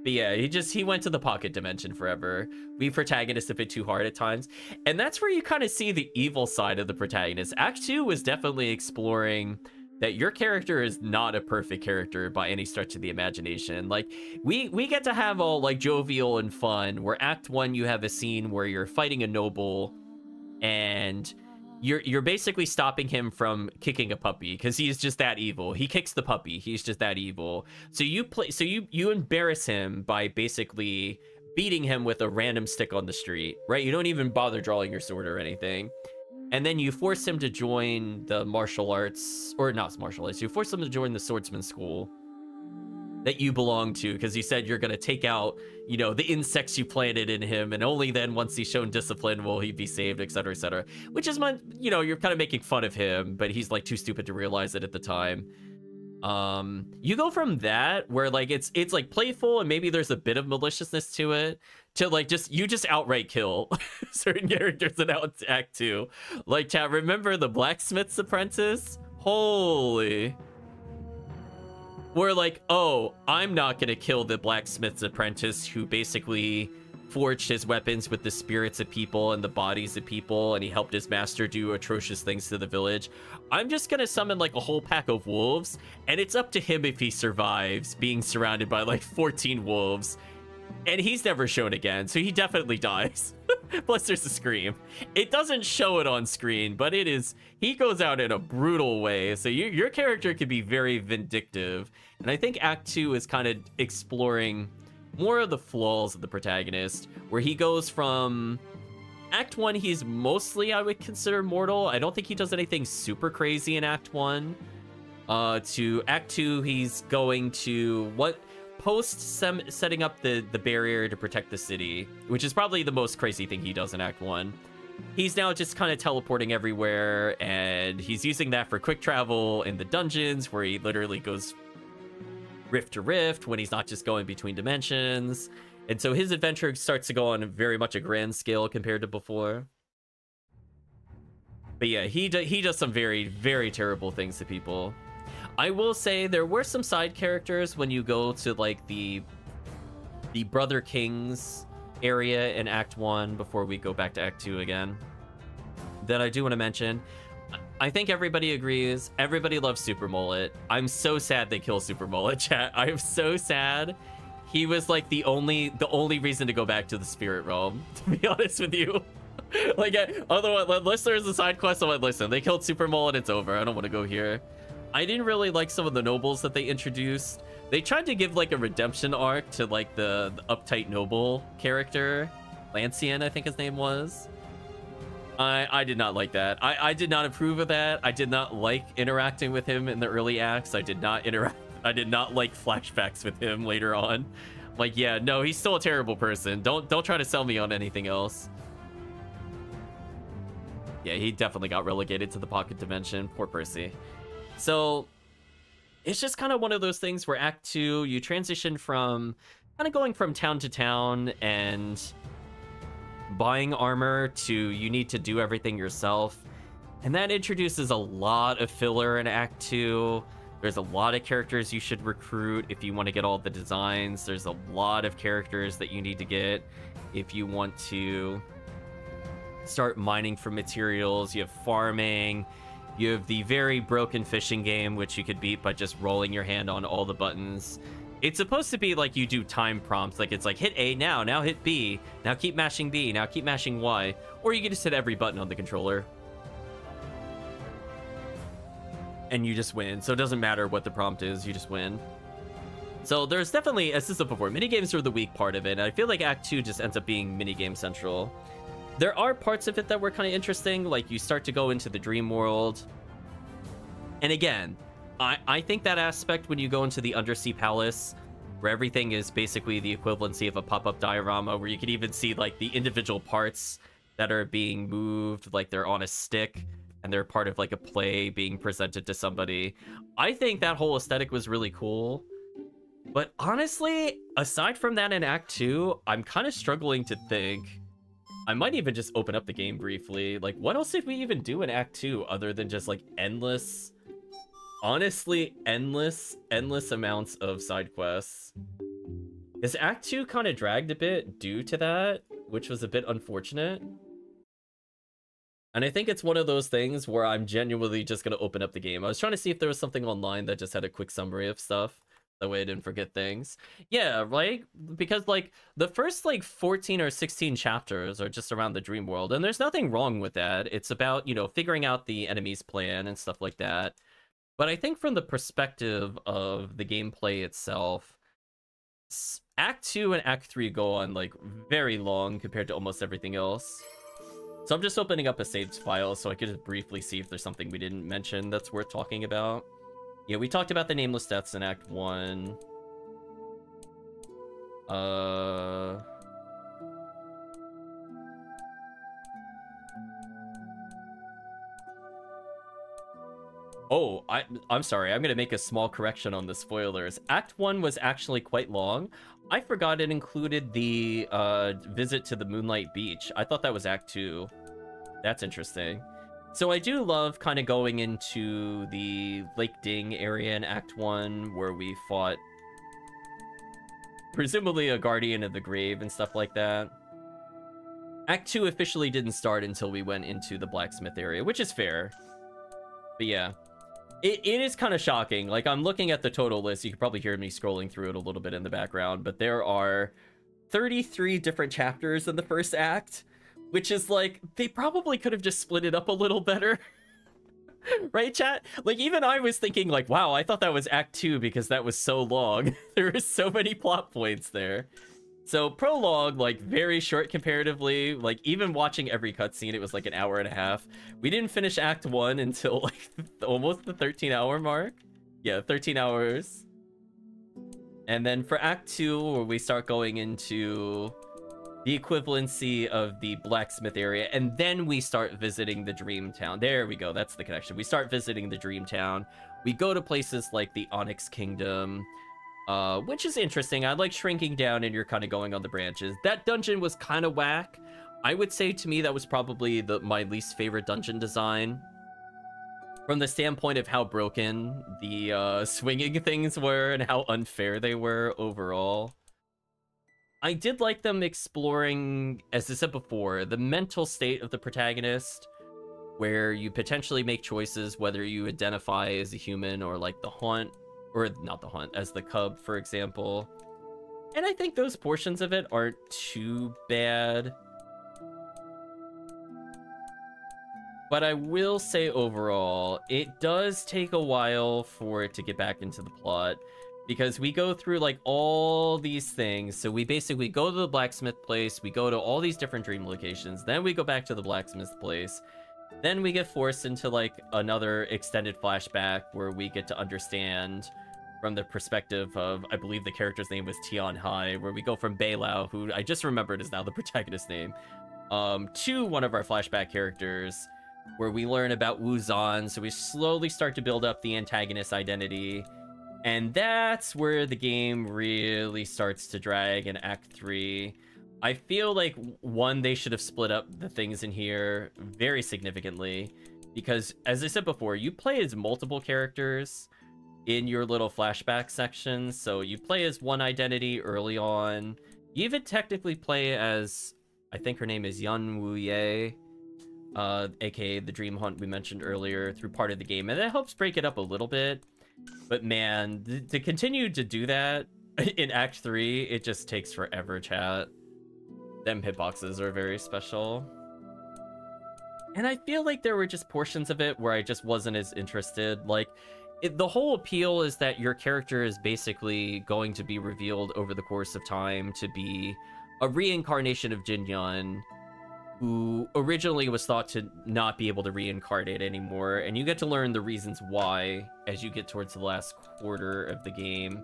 but yeah, he went to the pocket dimension forever. We protagonists a bit too hard at times, and that's where you kind of see the evil side of the protagonist. Act 2 was definitely exploring that your character is not a perfect character by any stretch of the imagination. Like, we get to have all like jovial and fun, where Act 1 you have a scene where you're fighting a noble and you're basically stopping him from kicking a puppy because he's just that evil. He kicks the puppy, he's just that evil. So you embarrass him by basically beating him with a random stick on the street, right? You don't even bother drawing your sword or anything. And then you force him to join the martial arts, or not martial arts, you force him to join the swordsman school that you belong to, because you said you're going to take out, you know, the insects you planted in him, and only then, once he's shown discipline, will he be saved, etc., etc. Which is, you know, you're kind of making fun of him, but he's like too stupid to realize it at the time. You go from that, where like it's like playful and maybe there's a bit of maliciousness to it, to like you just outright kill certain characters in Act 2. Like, chat, remember the blacksmith's apprentice? Holy. We're like, oh, I'm not gonna kill the blacksmith's apprentice who basically forged his weapons with the spirits of people and the bodies of people, and he helped his master do atrocious things to the village. I'm just gonna summon like a whole pack of wolves, and it's up to him if he survives being surrounded by like 14 wolves. And he's never shown again, so he definitely dies. Plus there's a scream. It doesn't show it on screen, but it is, he goes out in a brutal way. So your character could be very vindictive. And I think Act 2 is kind of exploring more of the flaws of the protagonist, where he goes from Act 1, he's mostly, I would consider, mortal. I don't think he does anything super crazy in Act 1. To Act 2, he's going to setting up the barrier to protect the city, which is probably the most crazy thing he does in Act 1. He's now just kind of teleporting everywhere, and he's using that for quick travel in the dungeons, where he literally goes rift to rift when he's not just going between dimensions. And so his adventure starts to go on very much a grand scale compared to before. But yeah, he does some very, very terrible things to people. I will say there were some side characters when you go to like the Brother Kings area in Act 1 before we go back to Act 2 again, that I do want to mention. I think everybody agrees. Everybody loves Super Mullet. I'm so sad they kill Super Mullet, chat. I am so sad. He was like the only reason to go back to the spirit realm, to be honest with you. Like, otherwise, unless there's a side quest, I would listen. They killed Super Mullet, it's over. I don't want to go here. I didn't really like some of the nobles that they introduced. They tried to give like a redemption arc to like the uptight noble character, Lancian, I think his name was. I did not like that. I did not approve of that. I did not like interacting with him in the early acts. I did not like flashbacks with him later on. Like, yeah, no, he's still a terrible person. Don't try to sell me on anything else. Yeah, he definitely got relegated to the pocket dimension. Poor Percy. So it's just kind of one of those things where Act 2, you transition from kind of going from town to town and buying armor to you need to do everything yourself. And that introduces a lot of filler in Act 2. There's a lot of characters you should recruit if you want to get all the designs. There's a lot of characters that you need to get if you want to start mining for materials. You have farming. You have the very broken fishing game, which you could beat by just rolling your hand on all the buttons. It's supposed to be like you do time prompts, like it's like hit A now hit B, now keep mashing B, now keep mashing Y, or you can just hit every button on the controller. And you just win, so it doesn't matter what the prompt is, you just win. So there's definitely, as I said before, minigames are the weak part of it, and I feel like Act 2 just ends up being minigame central. There are parts of it that were kind of interesting, like you start to go into the dream world. And again, I think that aspect when you go into the undersea palace, where everything is basically the equivalency of a pop-up diorama, where you can even see like the individual parts that are being moved, like they're on a stick and they're part of like a play being presented to somebody. I think that whole aesthetic was really cool. But honestly, aside from that in Act 2, I'm kind of struggling to think I might even just open up the game briefly. Like, what else did we even do in Act 2 other than just, like, endless... Honestly, endless amounts of side quests. Because Act 2 kind of dragged a bit due to that, which was a bit unfortunate. And I think it's one of those things where I'm genuinely just going to open up the game. I was trying to see if there was something online that just had a quick summary of stuff. That way I didn't forget things. Yeah, right? Because, like, the first, like, 14 or 16 chapters are just around the dream world. And there's nothing wrong with that. It's about, you know, figuring out the enemy's plan and stuff like that. But I think from the perspective of the gameplay itself, Act 2 and Act 3 go on, like, very long compared to almost everything else. So I'm just opening up a saved file so I could just briefly see if there's something we didn't mention that's worth talking about. Yeah, we talked about the nameless deaths in Act 1. Oh, I'm sorry. I'm going to make a small correction on the spoilers. Act 1 was actually quite long. I forgot it included the visit to the Moonlight Beach. I thought that was Act 2. That's interesting. So I do love kind of going into the Lake Ding area in Act 1 where we fought presumably a Guardian of the Grave and stuff like that. Act 2 officially didn't start until we went into the blacksmith area, which is fair. But yeah. It is kind of shocking. Like, I'm looking at the total list. You can probably hear me scrolling through it a little bit in the background, but there are 33 different chapters in the first act, which is like, they probably could have just split it up a little better. Right, chat? Like, even I was thinking, like, wow, I thought that was Act 2 because that was so long. There were so many plot points there. So prologue, like, very short comparatively. Like, even watching every cutscene, it was like an hour and a half. We didn't finish Act 1 until like almost the 13-hour mark. Yeah, 13 hours. And then for Act 2, where we start going into the equivalency of the blacksmith area, and then we start visiting the Dream Town. There we go, that's the connection. We start visiting the Dream Town. We go to places like the Onyx Kingdom, which is interesting. I like shrinking down and you're kind of going on the branches. That dungeon was kind of whack. I would say to me that was probably my least favorite dungeon design. From the standpoint of how broken the swinging things were and how unfair they were overall. I did like them exploring, as I said before, the mental state of the protagonist, where you potentially make choices whether you identify as a human or like the hunt. Or not the hunt, as the cub, for example. And I think those portions of it aren't too bad. But I will say overall, it does take a while for it to get back into the plot. Because we go through like all these things. So we basically go to the blacksmith place, we go to all these different dream locations, then we go back to the blacksmith place. Then we get forced into like another extended flashback where we get to understand from the perspective of, I believe the character's name was Tian Hai, where we go from Beilao, who I just remembered is now the protagonist's name, to one of our flashback characters, where we learn about Wu Zan. So we slowly start to build up the antagonist identity. And that's where the game really starts to drag in Act 3. I feel like, one, they should have split up the things in here very significantly. Because, as I said before, you play as multiple characters in your little flashback sections. So you play as one identity early on. You even technically play as, I think her name is Yan Wu Ye, aka the Dream Hunt we mentioned earlier, through part of the game. And that helps break it up a little bit. But man, to continue to do that in Act 3, it just takes forever, chat. Them hitboxes are very special. And I feel like there were just portions of it where I just wasn't as interested. Like, the whole appeal is that your character is basically going to be revealed over the course of time to be a reincarnation of GuJian, who originally was thought to not be able to reincarnate anymore. And you get to learn the reasons why as you get towards the last quarter of the game.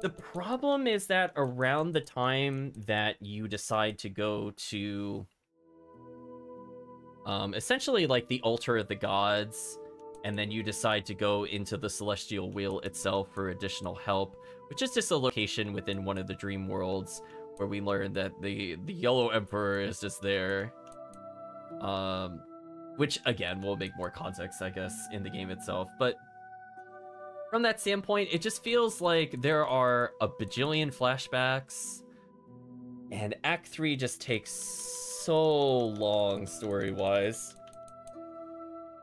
The problem is that around the time that you decide to go to essentially like the altar of the gods, and then you decide to go into the celestial wheel itself for additional help, which is just a location within one of the dream worlds where we learn that the Yellow Emperor is just there. Which again will make more context, I guess, in the game itself. But from that standpoint, it just feels like there are a bajillion flashbacks, and Act 3 just takes so long story-wise.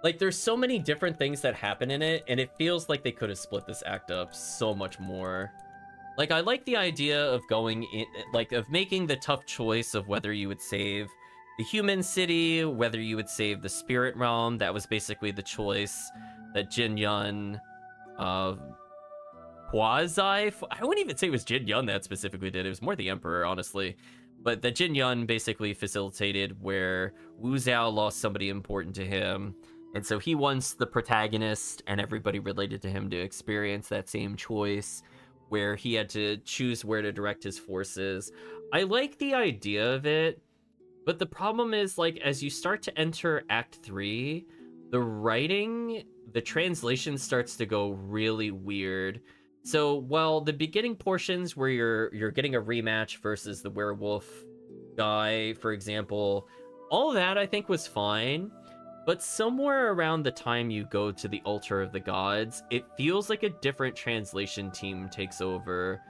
Like, there's so many different things that happen in it, and it feels like they could have split this act up so much more. Like, I like the idea of going in, like, of making the tough choice of whether you would save the human city, whether you would save the spirit realm. That was basically the choice that GuJian, quasi, I wouldn't even say it was GuJian that specifically did. It was more the Emperor, honestly. But that GuJian basically facilitated where Wu Zhao lost somebody important to him. And so he wants the protagonist and everybody related to him to experience that same choice, where he had to choose where to direct his forces. I like the idea of it, but the problem is, like, as you start to enter Act 3, the writing, the translation starts to go really weird. So, while the beginning portions where you're getting a rematch versus the werewolf guy, for example, all that I think was fine. But somewhere around the time you go to the Altar of the Gods, it feels like a different translation team takes over.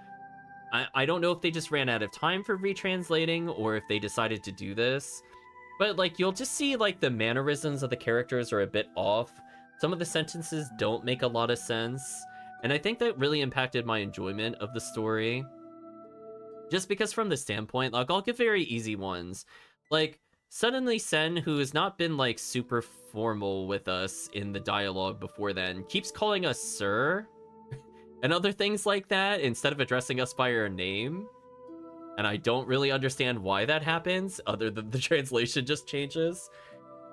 I don't know if they just ran out of time for retranslating or if they decided to do this. But, like, you'll just see, like, the mannerisms of the characters are a bit off. Some of the sentences don't make a lot of sense. And I think that really impacted my enjoyment of the story. Just because from the standpoint, like, I'll give very easy ones. Like, suddenly Sen, who has not been, like, super formal with us in the dialogue before then, keeps calling us sir and other things like that instead of addressing us by our name. And I don't really understand why that happens, other than the translation just changes.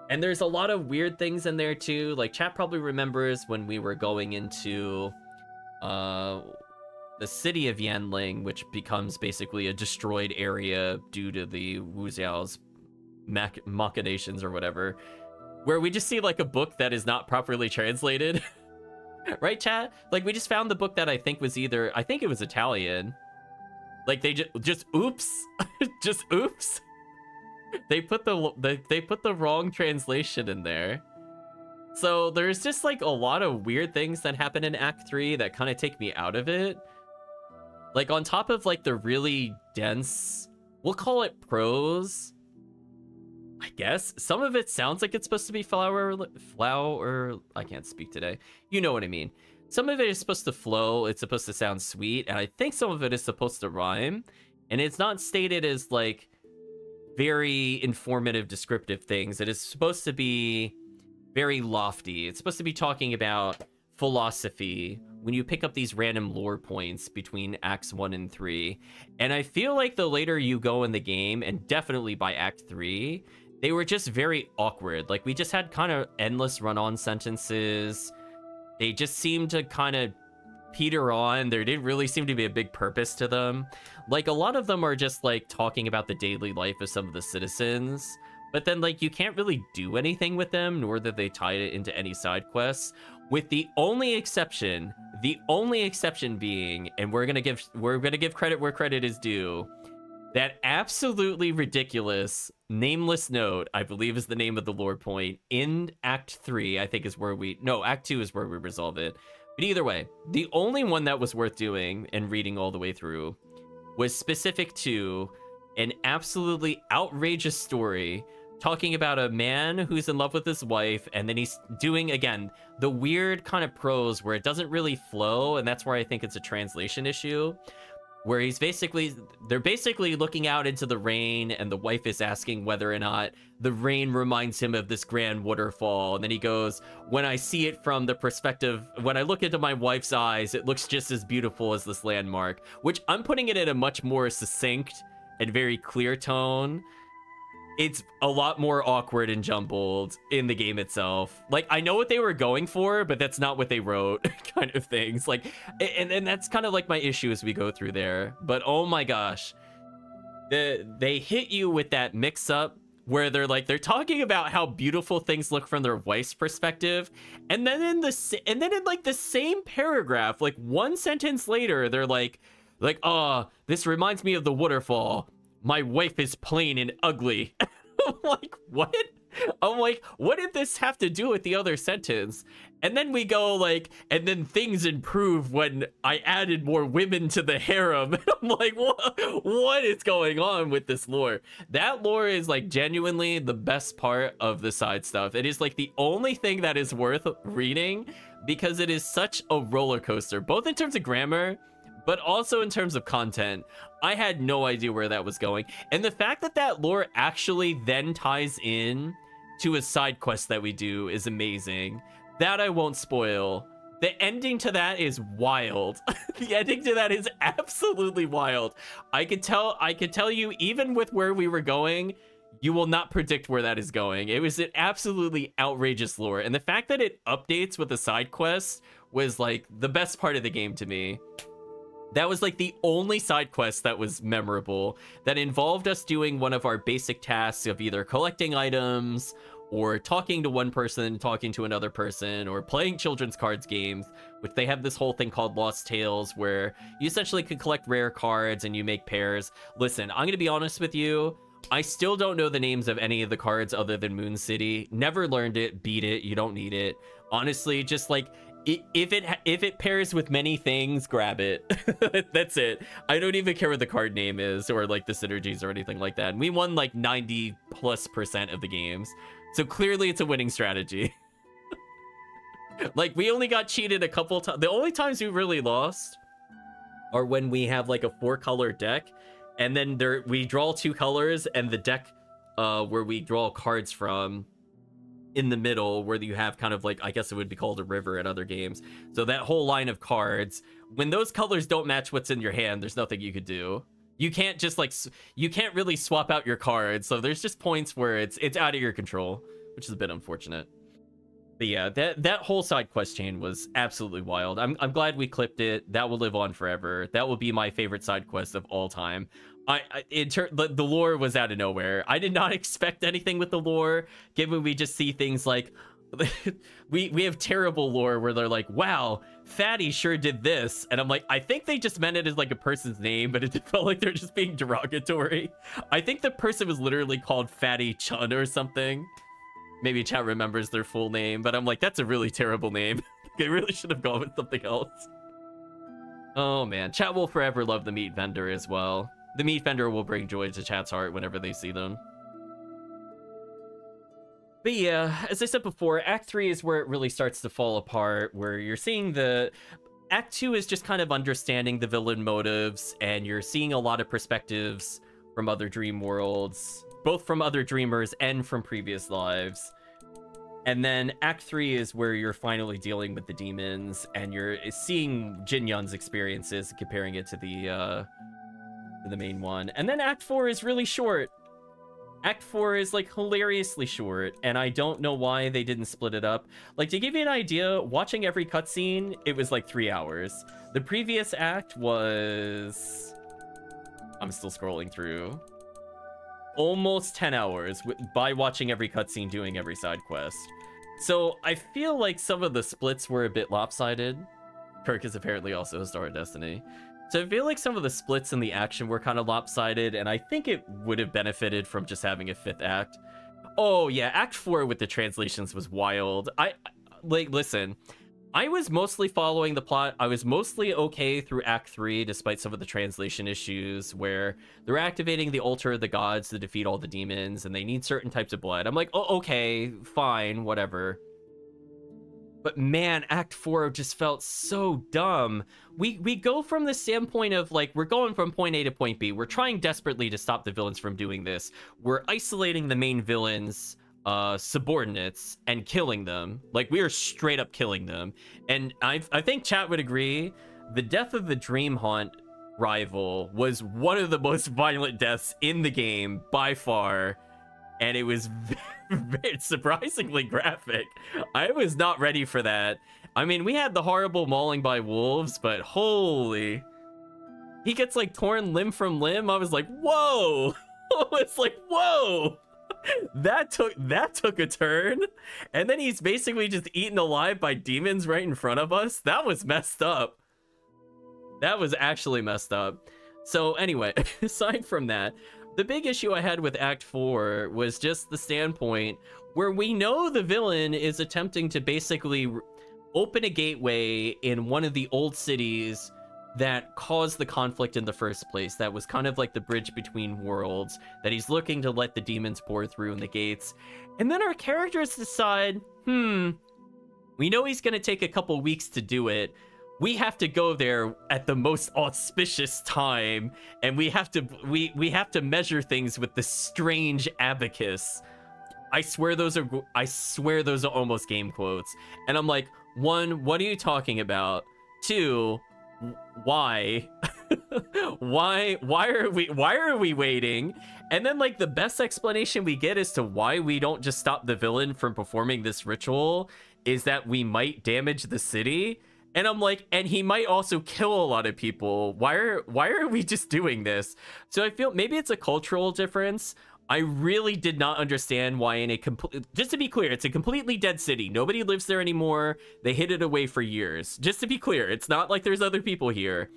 And there's a lot of weird things in there too. Like, chat probably remembers when we were going into the city of Yanling, which becomes basically a destroyed area due to the Wu Zhao's machinations or whatever, where we just see, like, a book that is not properly translated. Right, chat? Like, we just found the book that I think it was Italian. Like, they just oops. Just oops. They put the wrong translation in there. So there's just, like, a lot of weird things that happen in Act 3 that kind of take me out of it. Like, on top of, like, the really dense, we'll call it prose, I guess. Some of it sounds like it's supposed to be flower, I can't speak today. You know what I mean. Some of it is supposed to flow, it's supposed to sound sweet, and I think some of it is supposed to rhyme. And it's not stated as, like, very informative, descriptive things. It is supposed to be very lofty. It's supposed to be talking about philosophy when you pick up these random lore points between Acts 1 and 3. And I feel like the later you go in the game, and definitely by Act 3, they were just very awkward. Like, we just had kind of endless run-on sentences. They just seemed to kind of peter on. There didn't really seem to be a big purpose to them. Like, a lot of them are just, like, talking about the daily life of some of the citizens, but then, like, you can't really do anything with them, nor that they tied it into any side quests, with the only exception being, and we're gonna give credit where credit is due, that absolutely ridiculous nameless note, I believe is the name of the lore point, in Act 3, I think is where Act 2 is where we resolve it. But either way, the only one that was worth doing and reading all the way through was specific to an absolutely outrageous story talking about a man who's in love with his wife, and then he's doing, again, the weird kind of prose where it doesn't really flow, and that's where I think it's a translation issue, where they're basically looking out into the rain, and the wife is asking whether or not the rain reminds him of this grand waterfall. And then he goes, when I see it from the perspective, when I look into my wife's eyes, it looks just as beautiful as this landmark, which I'm putting it in a much more succinct and very clear tone. It's a lot more awkward and jumbled in the game itself. Like, I know what they were going for, but that's not what they wrote, kind of things. Like, and that's kind of like my issue as we go through there. But oh my gosh, they hit you with that mix-up where they're talking about how beautiful things look from their wife's perspective, and then in like the same paragraph, like one sentence later, they're like, Like, oh, this reminds me of the waterfall. My wife is plain and ugly. I'm like, what? I'm like, what did this have to do with the other sentence? And then we go like, and then things improve when I added more women to the harem. And I'm like, what is going on with this lore? That lore is like genuinely the best part of the side stuff. It is like the only thing that is worth reading because it is such a roller coaster, both in terms of grammar, but also in terms of content. I had no idea where that was going. And the fact that that lore actually then ties in to a side quest that we do is amazing. That I won't spoil. The ending to that is wild. The ending to that is absolutely wild. I could tell you, even with where we were going, you will not predict where that is going. It was an absolutely outrageous lore. And the fact that it updates with a side quest was like the best part of the game to me. That was like the only side quest that was memorable, that involved us doing one of our basic tasks of either collecting items or talking to one person, talking to another person, or playing children's cards games, which they have this whole thing called Lost Tales, where you essentially can collect rare cards and you make pairs. Listen, I'm going to be honest with you. I still don't know the names of any of the cards other than Moon City. Never learned it. Beat it. You don't need it. Honestly, just like, if it pairs with many things, grab it. That's it. I don't even care what the card name is or like the synergies or anything like that. And we won like 90+% of the games. So clearly it's a winning strategy. Like, we only got cheated a couple times. The only times we really lost are when we have like a 4-color deck, and then we draw 2 colors, and the deck where we draw cards from in the middle, where you have kind of like, I guess it would be called a river in other games. So that whole line of cards, when those colors don't match what's in your hand, there's nothing you could do. You can't just like, you can't really swap out your cards. So there's just points where it's out of your control, which is a bit unfortunate. But yeah, that whole side quest chain was absolutely wild. I'm glad we clipped it. That will live on forever. That will be my favorite side quest of all time. The lore was out of nowhere. I did not expect anything with the lore, given we just see things like we have terrible lore where they're like, wow, Fatty sure did this, and I'm like, I think they just meant it as like a person's name, but it felt like they're just being derogatory. I think the person was literally called Fatty Chun or something. Maybe chat remembers their full name, but I'm like, that's a really terrible name. They really should have gone with something else. Oh man, chat will forever love the meat vendor as well. The meat vendor will bring joy to chat's heart whenever they see them. But yeah, as I said before, Act 3 is where it really starts to fall apart, where you're seeing Act 2 is just kind of understanding the villain motives, and you're seeing a lot of perspectives from other dream worlds, both from other dreamers and from previous lives. And then Act 3 is where you're finally dealing with the demons, and you're seeing GuJian's experiences, comparing it to the main one. And then Act 4 is really short. Act 4 is like hilariously short, and I don't know why they didn't split it up. Like, to give you an idea, watching every cutscene, it was like 3 hours. The previous act was... I'm still scrolling through. Almost 10 hours by watching every cutscene, doing every side quest. So I feel like some of the splits were a bit lopsided. Kirk is apparently also a Star of Destiny. So I feel like some of the splits in the action were kind of lopsided, and I think it would have benefited from just having a 5th act. Oh yeah, Act 4 with the translations was wild. Listen, I was mostly following the plot. I was mostly okay through Act 3, despite some of the translation issues, where they're activating the altar of the gods to defeat all the demons, and they need certain types of blood. I'm like, oh, okay, fine, whatever. But man, Act 4 just felt so dumb. We go from the standpoint of, like, we're going from point A to point B. We're trying desperately to stop the villains from doing this. We're isolating the main villains' subordinates and killing them. Like, we are straight up killing them. And I think chat would agree, the death of the Dream Haunt rival was one of the most violent deaths in the game by far. And it was very surprisingly graphic. I was not ready for that. I mean, we had the horrible mauling by wolves, but holy... He gets, like, torn limb from limb. I was like, whoa! It's like, whoa! That took a turn. And then he's basically just eaten alive by demons right in front of us. That was messed up. That was actually messed up. So anyway, aside from that, the big issue I had with Act 4 was just the standpoint where we know the villain is attempting to basically open a gateway in one of the old cities that caused the conflict in the first place. That was kind of like the bridge between worlds that he's looking to let the demons pour through in the gates. And then our characters decide, we know he's going to take a couple weeks to do it. We have to go there at the most auspicious time, and we have to measure things with the strange abacus. I swear those are almost game quotes. And I'm like, 1, what are you talking about? 2, why? why are we waiting? And then like the best explanation we get as to why we don't just stop the villain from performing this ritual is that we might damage the city. And I'm like, and he might also kill a lot of people. Why are we just doing this? So I feel maybe it's a cultural difference. I really did not understand why in a just to be clear, it's a completely dead city. Nobody lives there anymore. They hid it away for years. Just to be clear, it's not like there's other people here.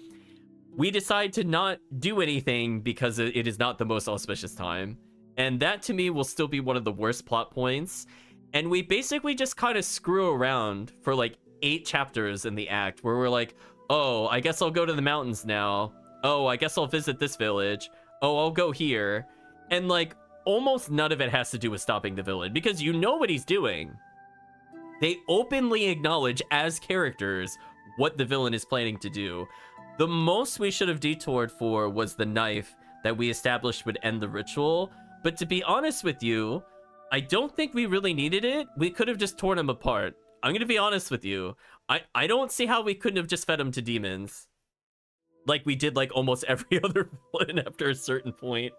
We decide to not do anything because it is not the most auspicious time. And that to me will still be one of the worst plot points. And we basically just kind of screw around for like 8 chapters in the act where we're like, oh, I guess I'll go to the mountains now. Oh, I guess I'll visit this village. Oh, I'll go here. And like almost none of it has to do with stopping the villain because you know what he's doing. They openly acknowledge as characters what the villain is planning to do. The most we should have detoured for was the knife that we established would end the ritual. But to be honest with you, I don't think we really needed it. We could have just torn him apart. I'm going to be honest with you. I don't see how we couldn't have just fed him to demons. Like we did like almost every other villain after a certain point.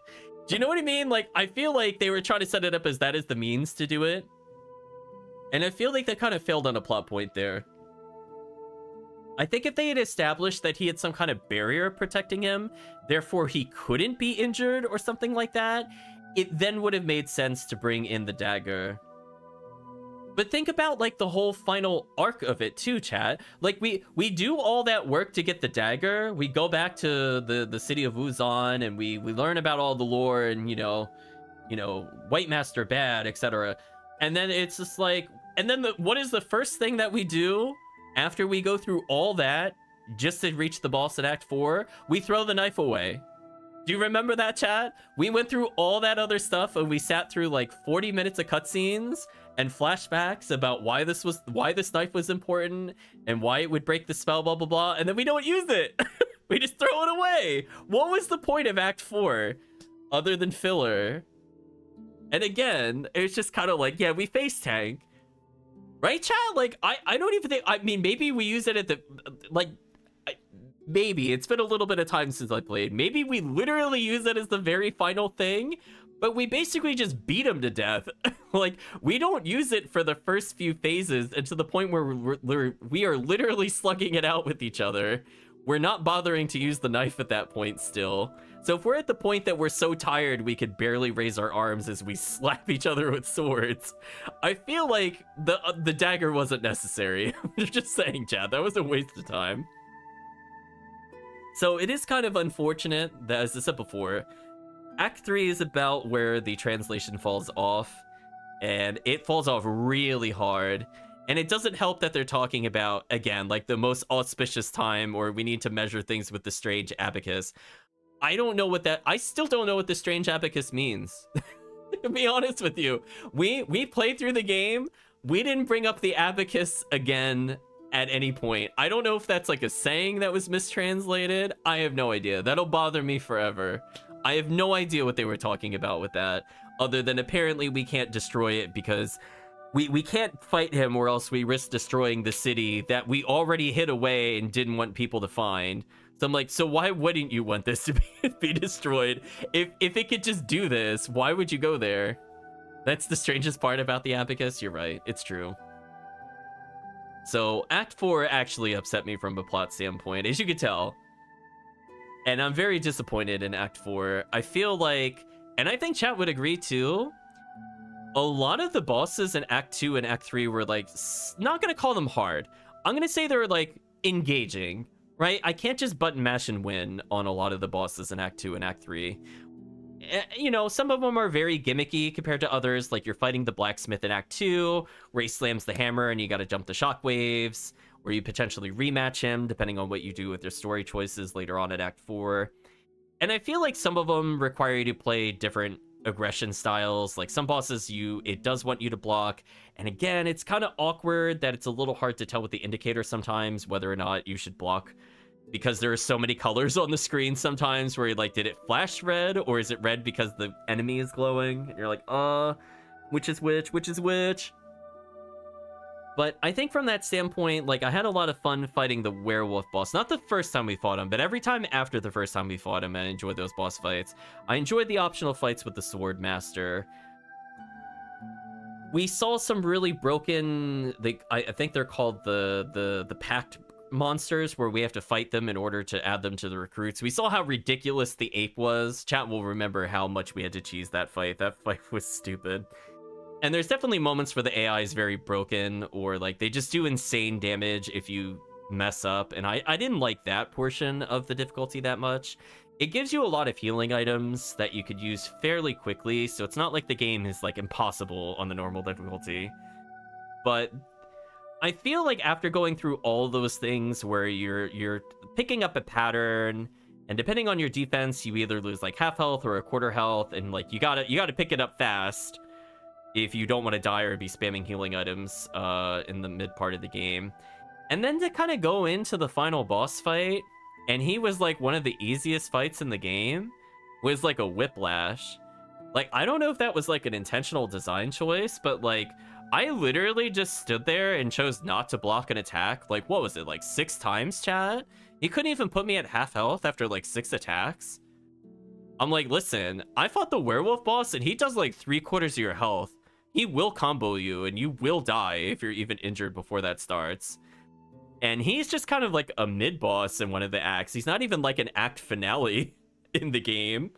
Do you know what I mean? Like, I feel like they were trying to set it up as that is the means to do it. And I feel like they kind of failed on a plot point there. I think if they had established that he had some kind of barrier protecting him, therefore he couldn't be injured or something like that, it then would have made sense to bring in the dagger. But think about like the whole final arc of it too, chat. Like we do all that work to get the dagger. We go back to the city of Wuzan and we learn about all the lore and you know, White Master bad, etc. And then it's just like, and then what is the first thing that we do after we go through all that just to reach the boss in Act 4? We throw the knife away. Do you remember that, chat? We went through all that other stuff and we sat through like 40 minutes of cutscenes and flashbacks about why this knife was important and why it would break the spell, blah, blah, blah. And then we don't use it. We just throw it away. What was the point of Act 4 other than filler? And again, it's just kind of like, yeah, we face tank. Right, chat? Like, I don't even think, I mean, maybe we use it at the, like, maybe. It's been a little bit of time since I played. Maybe we literally use it as the very final thing, but we basically just beat him to death. Like, we don't use it for the first few phases and to the point where we are literally slugging it out with each other. We're not bothering to use the knife at that point still. So if we're at the point that we're so tired we could barely raise our arms as we slap each other with swords, I feel like the dagger wasn't necessary. I'm just saying, Chad, that was a waste of time. So it is kind of unfortunate that, as I said before, Act 3 is about where the translation falls off, and it falls off really hard. And it doesn't help that they're talking about, again, like the most auspicious time, or we need to measure things with the strange abacus. I don't know what that, I still don't know what the strange abacus means. To be honest with you, we played through the game. We didn't bring up the abacus again at any point. I don't know if that's like a saying that was mistranslated. I have no idea. That'll bother me forever. I have no idea what they were talking about with that, other than apparently we can't destroy it because we can't fight him or else we risk destroying the city that we already hid away and didn't want people to find. So I'm like, so why wouldn't you want this to be destroyed? If it could just do this, why would you go there? That's the strangest part about the abacus. You're right. It's true. So Act 4 actually upset me from a plot standpoint, as you could tell. And I'm very disappointed in Act 4. I feel like, and I think chat would agree too, a lot of the bosses in Act 2 and Act 3 were like, not gonna call them hard. I'm gonna say they're like engaging, right? I can't just button mash and win on a lot of the bosses in Act 2 and Act 3. You know, some of them are very gimmicky compared to others, like you're fighting the blacksmith in Act 2, where he slams the hammer and you gotta jump the shockwaves, or you potentially rematch him, depending on what you do with your story choices later on in Act 4. And I feel like some of them require you to play different aggression styles. Like some bosses, it does want you to block. And again, it's kind of awkward that it's a little hard to tell with the indicator sometimes whether or not you should block, because there are so many colors on the screen sometimes where you're like, did it flash red, or is it red because the enemy is glowing? And you're like, which is which? But I think from that standpoint, like, I had a lot of fun fighting the werewolf boss. Not the first time we fought him, but every time after the first time we fought him, I enjoyed those boss fights. I enjoyed the optional fights with the sword master. We saw some really broken, I think they're called the pact monsters, where we have to fight them in order to add them to the recruits. We saw how ridiculous the ape was. Chat will remember how much we had to cheese that fight. That fight was stupid. And there's definitely moments where the AI is very broken, or like they just do insane damage if you mess up. And I didn't like that portion of the difficulty that much. It gives you a lot of healing items that you could use fairly quickly, so it's not like the game is like impossible on the normal difficulty. But I feel like after going through all those things where you're picking up a pattern, and depending on your defense, you either lose like half health or a quarter health, and like you gotta pick it up fast if you don't want to die or be spamming healing items in the mid part of the game. And then to kind of go into the final boss fight, and he was like one of the easiest fights in the game, was like a whiplash. Like, I don't know if that was like an intentional design choice, but like, I literally just stood there and chose not to block an attack. Like, what was it, like 6 times, chat? He couldn't even put me at half health after like 6 attacks. I'm like, listen, I fought the werewolf boss and he does like 3/4 of your health. He will combo you and you will die if you're even injured before that starts. And he's just kind of like a mid-boss in one of the acts. He's not even like an act finale in the game.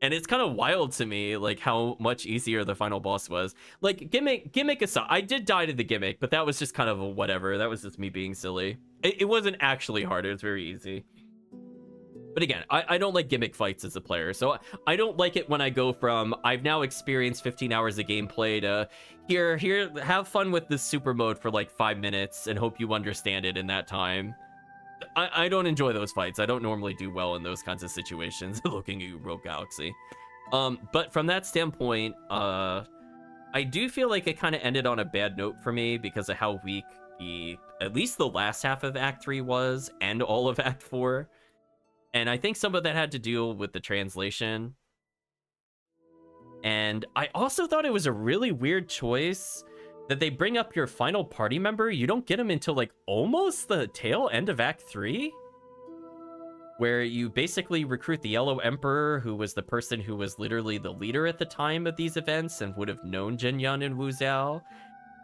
And it's kind of wild to me, like, how much easier the final boss was. Like, gimmick aside, I did die to the gimmick, but that was just kind of a whatever. That was just me being silly. It wasn't actually hard. It was very easy. But again, I don't like gimmick fights as a player, so I don't like it when I go from, I've now experienced 15 hours of gameplay to, here, have fun with this super mode for like 5 minutes and hope you understand it in that time. I don't enjoy those fights. I don't normally do well in those kinds of situations, looking at you, Rogue Galaxy. But from that standpoint, I do feel like it kind of ended on a bad note for me because of how weak at least the last half of Act 3 was, and all of Act 4. And I think some of that had to deal with the translation. And I also thought it was a really weird choice that they bring up your final party member. You don't get him until like almost the tail end of Act 3, where you basically recruit the Yellow Emperor, who was the person who was literally the leader at the time of these events and would have known GuJian and Wu Zhao.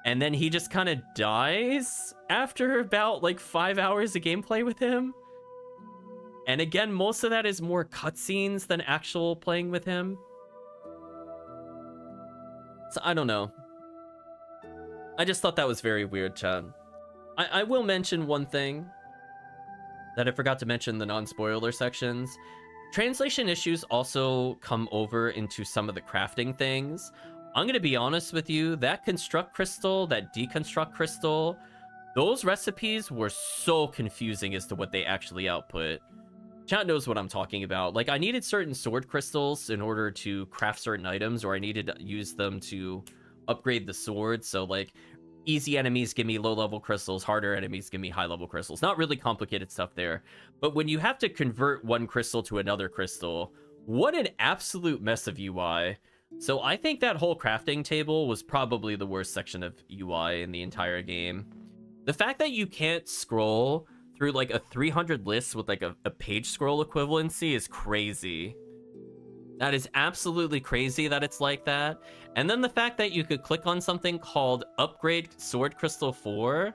And then he just kind of dies after about like 5 hours of gameplay with him. And again, most of that is more cutscenes than actual playing with him. So I don't know. I just thought that was very weird, Chad. I will mention one thing that I forgot to mention in the non-spoiler sections. Translation issues also come over into some of the crafting things. I'm going to be honest with you, that construct crystal, that deconstruct crystal, those recipes were so confusing as to what they actually output. Chat knows what I'm talking about. Like, I needed certain sword crystals in order to craft certain items, or I needed to use them to upgrade the sword. So, like, easy enemies give me low-level crystals, harder enemies give me high-level crystals. Not really complicated stuff there. But when you have to convert one crystal to another crystal, what an absolute mess of UI. So I think that whole crafting table was probably the worst section of UI in the entire game. The fact that you can't scroll through like a 300 list with like a page scroll equivalency is crazy. That is absolutely crazy that it's like that. And then the fact that you could click on something called upgrade sword crystal 4,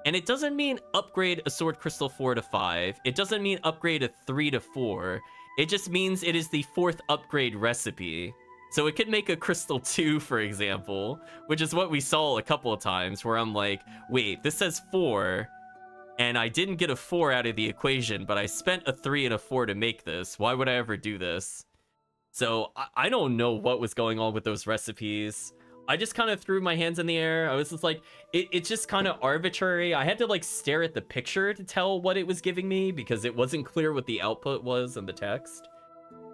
and it doesn't mean upgrade a sword crystal 4 to 5. It doesn't mean upgrade a 3 to 4. It just means it is the 4th upgrade recipe. So it could make a crystal 2, for example, which is what we saw a couple of times where I'm like, wait, this says 4. and I didn't get a 4 out of the equation, but I spent a 3 and a 4 to make this. Why would I ever do this? So I don't know what was going on with those recipes. I just kind of threw my hands in the air. I was just like, it's just kind of arbitrary. I had to like stare at the picture to tell what it was giving me because it wasn't clear what the output was in the text.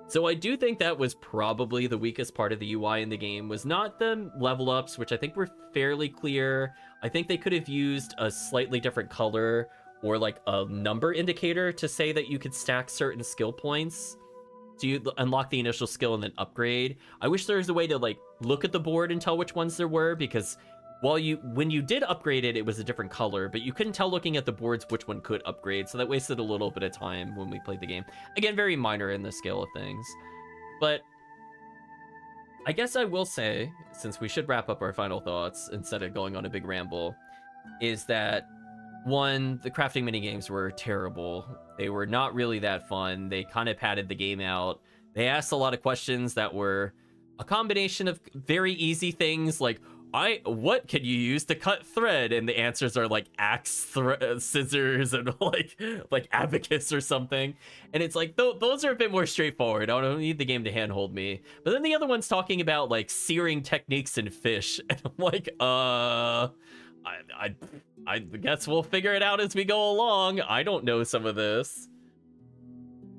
So I do think that was probably the weakest part of the UI in the game, was not the level ups, which I think were fairly clear. I think they could have used a slightly different color or like a number indicator to say that you could stack certain skill points to unlock the initial skill and then upgrade. I wish there was a way to like look at the board and tell which ones there were, because when you did upgrade it, it was a different color, but you couldn't tell looking at the boards which one could upgrade, so that wasted a little bit of time when we played the game. Again, very minor in the scale of things. But I guess I will say, since we should wrap up our final thoughts instead of going on a big ramble, is that one, the crafting minigames were terrible. They were not really that fun. They kind of padded the game out. They asked a lot of questions that were a combination of very easy things like, what can you use to cut thread? And the answers are like axe, scissors, and like abacus or something. And it's like, those are a bit more straightforward. I don't need the game to handhold me. But then the other one's talking about like searing techniques in fish. And I'm like, I guess we'll figure it out as we go along. I don't know some of this.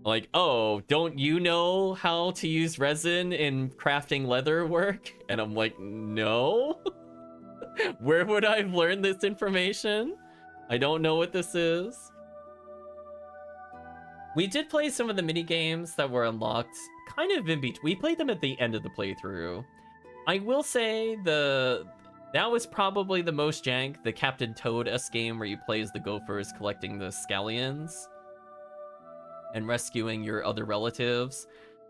Like, oh, don't you know how to use resin in crafting leather work? And I'm like, no. Where would I have learned this information? I don't know what this is. We did play some of the mini games that were unlocked kind of in between. We played them at the end of the playthrough. I will say that was probably the most jank, the Captain Toad-esque game where you play as the gophers collecting the scallions and rescuing your other relatives.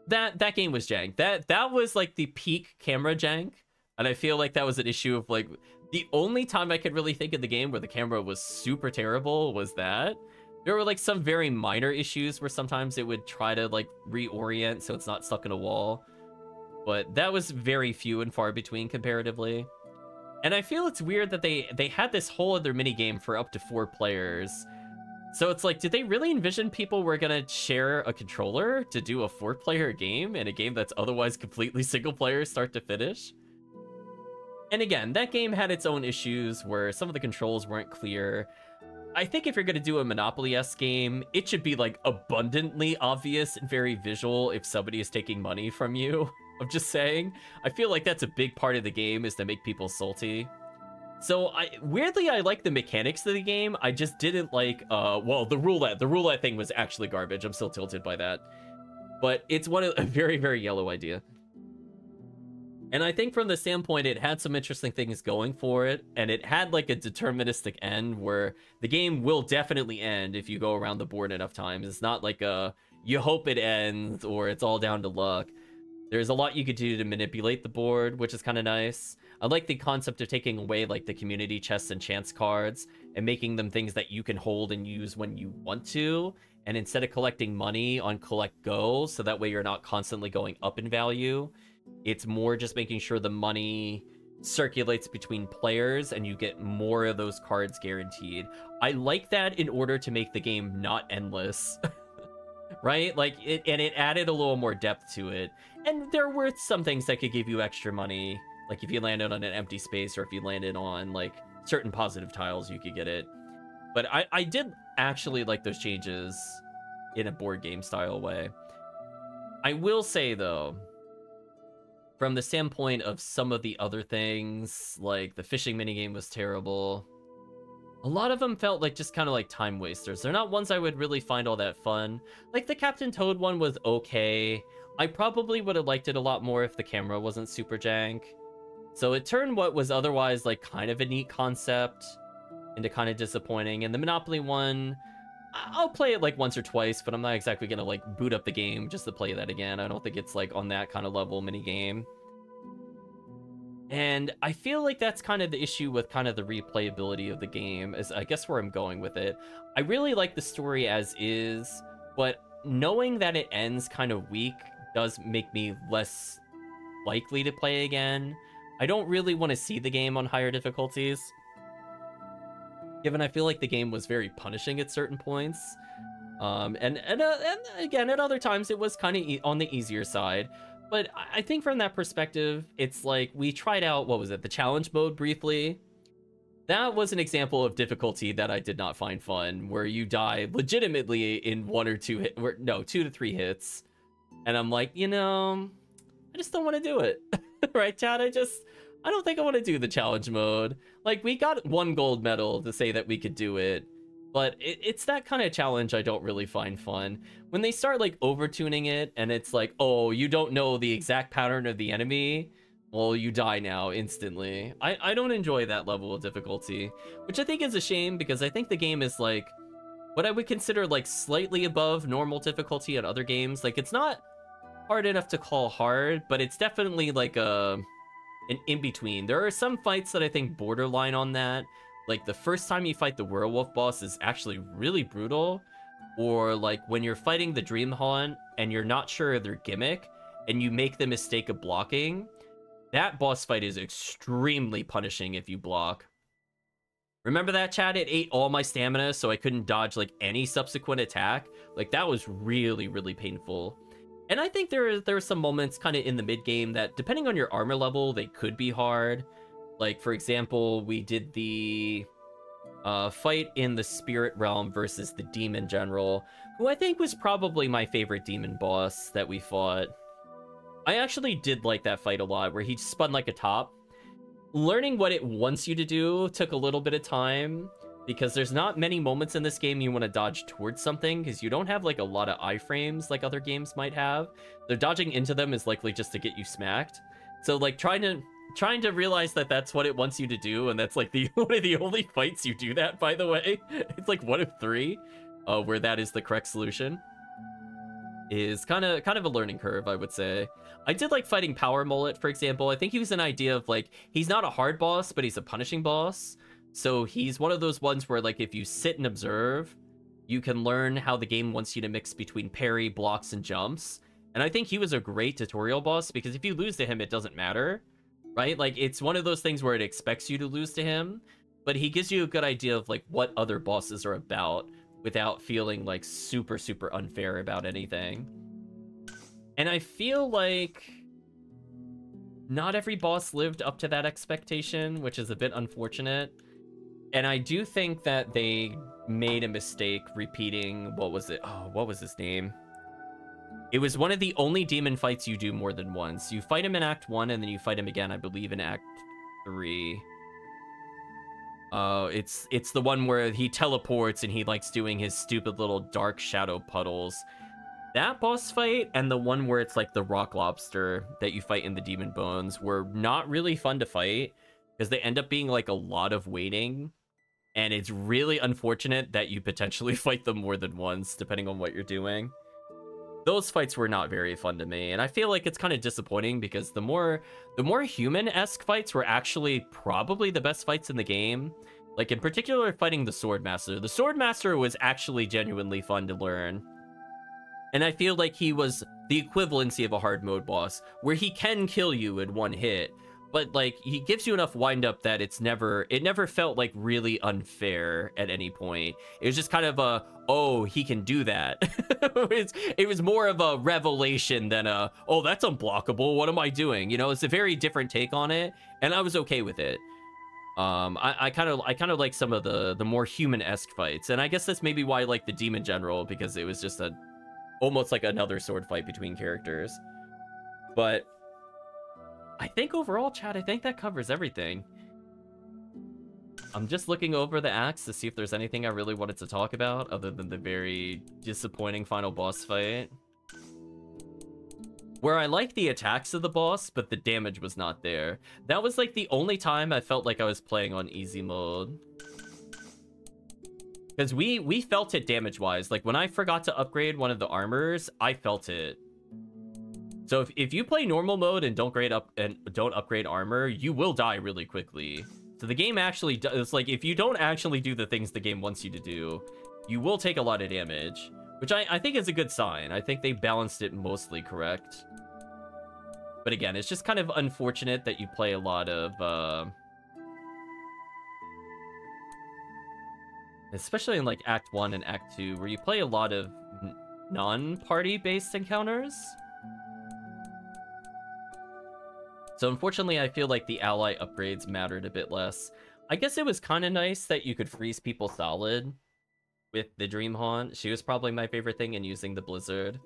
That game was jank. That was like the peak camera jank, and I feel like that was an issue of like the only time I could really think of the game where the camera was super terrible was that. There were like some very minor issues where sometimes it would try to like reorient so it's not stuck in a wall, but that was very few and far between comparatively. And I feel it's weird that they had this whole other mini game for up to 4 players. So it's like, did they really envision people were gonna share a controller to do a 4-player game in a game that's otherwise completely single player start to finish? And again, that game had its own issues where some of the controls weren't clear. I think if you're gonna do a Monopoly-esque game, it should be like abundantly obvious and very visual if somebody is taking money from you. I'm just saying. I feel like that's a big part of the game, is to make people salty. So weirdly, I like the mechanics of the game. I just didn't like, well, the roulette. The roulette thing was actually garbage. I'm still tilted by that. But it's a very, very yellow idea. And I think from the standpoint, it had some interesting things going for it. And it had like a deterministic end where the game will definitely end if you go around the board enough times. It's not like you hope it ends or it's all down to luck. There's a lot you could do to manipulate the board, which is kind of nice. I like the concept of taking away like the community chests and chance cards and making them things that you can hold and use when you want to. And instead of collecting money on collect go, so that way you're not constantly going up in value, it's more just making sure the money circulates between players and you get more of those cards guaranteed. I like that in order to make the game not endless. Right? Like it added a little more depth to it. And there were some things that could give you extra money. Like if you landed on an empty space or if you landed on like certain positive tiles, you could get it. But I did actually like those changes in a board game style way. I will say though, from the standpoint of some of the other things, like the fishing minigame was terrible. A lot of them felt like just kind of like time wasters. They're not ones I would really find all that fun. Like the Captain Toad one was okay. I probably would have liked it a lot more if the camera wasn't super jank. So it turned what was otherwise like kind of a neat concept into kind of disappointing. And the Monopoly one, I'll play it like once or twice, but I'm not exactly gonna like boot up the game just to play that again. I don't think it's like on that kind of level mini game. And I feel like that's kind of the issue with kind of the replayability of the game, is I guess where I'm going with it. I really like the story as is, but knowing that it ends kind of weak does make me less likely to play again. I don't really want to see the game on higher difficulties. given I feel like the game was very punishing at certain points. And again, at other times it was kind of on the easier side. But I think from that perspective, it's like we tried out, what was it, the challenge mode briefly. That was an example of difficulty that I did not find fun, where you die legitimately in 1 or 2 hit, no, 2 to 3 hits. And I'm like, you know, I just don't want to do it. Right, Chad? I don't think I want to do the challenge mode. Like, we got 1 gold medal to say that we could do it, but it's that kind of challenge I don't really find fun. When they start, like, over-tuning it, and it's like, oh, you don't know the exact pattern of the enemy, well, you die now instantly. I don't enjoy that level of difficulty, which I think is a shame, because I think the game is, like, what I would consider, like, slightly above normal difficulty at other games. Like, it's not hard enough to call hard, but it's definitely, like, an in-between. There are some fights that I think borderline on that. Like, the first time you fight the werewolf boss is actually really brutal. Or, like, when you're fighting the Dream Haunt and you're not sure of their gimmick, and you make the mistake of blocking, that boss fight is extremely punishing if you block. Remember that, chat? It ate all my stamina, so I couldn't dodge, like, any subsequent attack. Like, that was really, really painful. And I think there are some moments kind of in the mid-game that, depending on your armor level, they could be hard. Like, for example, we did the fight in the Spirit Realm versus the Demon General, who I think was probably my favorite demon boss that we fought. I actually did like that fight a lot, where he spun like a top. Learning what it wants you to do took a little bit of time, because there's not many moments in this game you want to dodge towards something, because you don't have, like, a lot of iframes like other games might have. So dodging into them is likely just to get you smacked. So, like, trying to realize that that's what it wants you to do, and that's, like, one of the only fights you do that, by the way. It's, like, 1 of 3 where that is the correct solution. Is kind of a learning curve, I would say. I did like fighting Power Mullet, for example. I think he was an idea of, like, he's not a hard boss, but he's a punishing boss. So he's one of those ones where, like, if you sit and observe, you can learn how the game wants you to mix between parry, blocks, and jumps. And I think he was a great tutorial boss, because if you lose to him, it doesn't matter, right? Like, it's one of those things where it expects you to lose to him, but he gives you a good idea of, like, what other bosses are about without feeling, like, super, super unfair about anything. And I feel like not every boss lived up to that expectation, which is a bit unfortunate. And I do think that they made a mistake repeating, what was it? Oh, what was his name? It was one of the only demon fights you do more than once. You fight him in Act 1, and then you fight him again, I believe, in Act 3. It's the one where he teleports and he likes doing his stupid little dark shadow puddles. That boss fight and the one where it's like the rock lobster that you fight in the Demon Bones were not really fun to fight, because they end up being, like, a lot of waiting. And it's really unfortunate that you potentially fight them more than once, depending on what you're doing. Those fights were not very fun to me, and I feel like it's kind of disappointing, because the more human-esque fights were actually probably the best fights in the game. Like, in particular, fighting the Swordmaster. The Swordmaster was actually genuinely fun to learn. And I feel like he was the equivalency of a hard mode boss, where he can kill you in 1 hit, but, like, he gives you enough wind-up that it never felt, like, really unfair at any point. It was just kind of a, oh, he can do that. It was more of a revelation than a, oh, that's unblockable, what am I doing? You know, it's a very different take on it, and I was okay with it. I kind of like some of the more human-esque fights, and I guess that's maybe why I like the Demon General, because it was just almost like another sword fight between characters. But I think overall, chat, I think that covers everything. I'm just looking over the acts to see if there's anything I really wanted to talk about other than the very disappointing final boss fight, where I like the attacks of the boss, but the damage was not there. That was, like, the only time I felt like I was playing on easy mode. Because we felt it damage-wise. Like, when I forgot to upgrade one of the armors, I felt it. So if you play normal mode and don't upgrade armor, you will die really quickly. So the game actually does, like, if you don't actually do the things the game wants you to do, you will take a lot of damage, which I think is a good sign. I think they balanced it mostly correct. But again, it's just kind of unfortunate that you play a lot of especially in like Act 1 and Act 2, where you play a lot of non-party based encounters. So unfortunately, I feel like the ally upgrades mattered a bit less. I guess it was kind of nice that you could freeze people solid with the Dream Haunt. She was probably my favorite thing in using the Blizzard.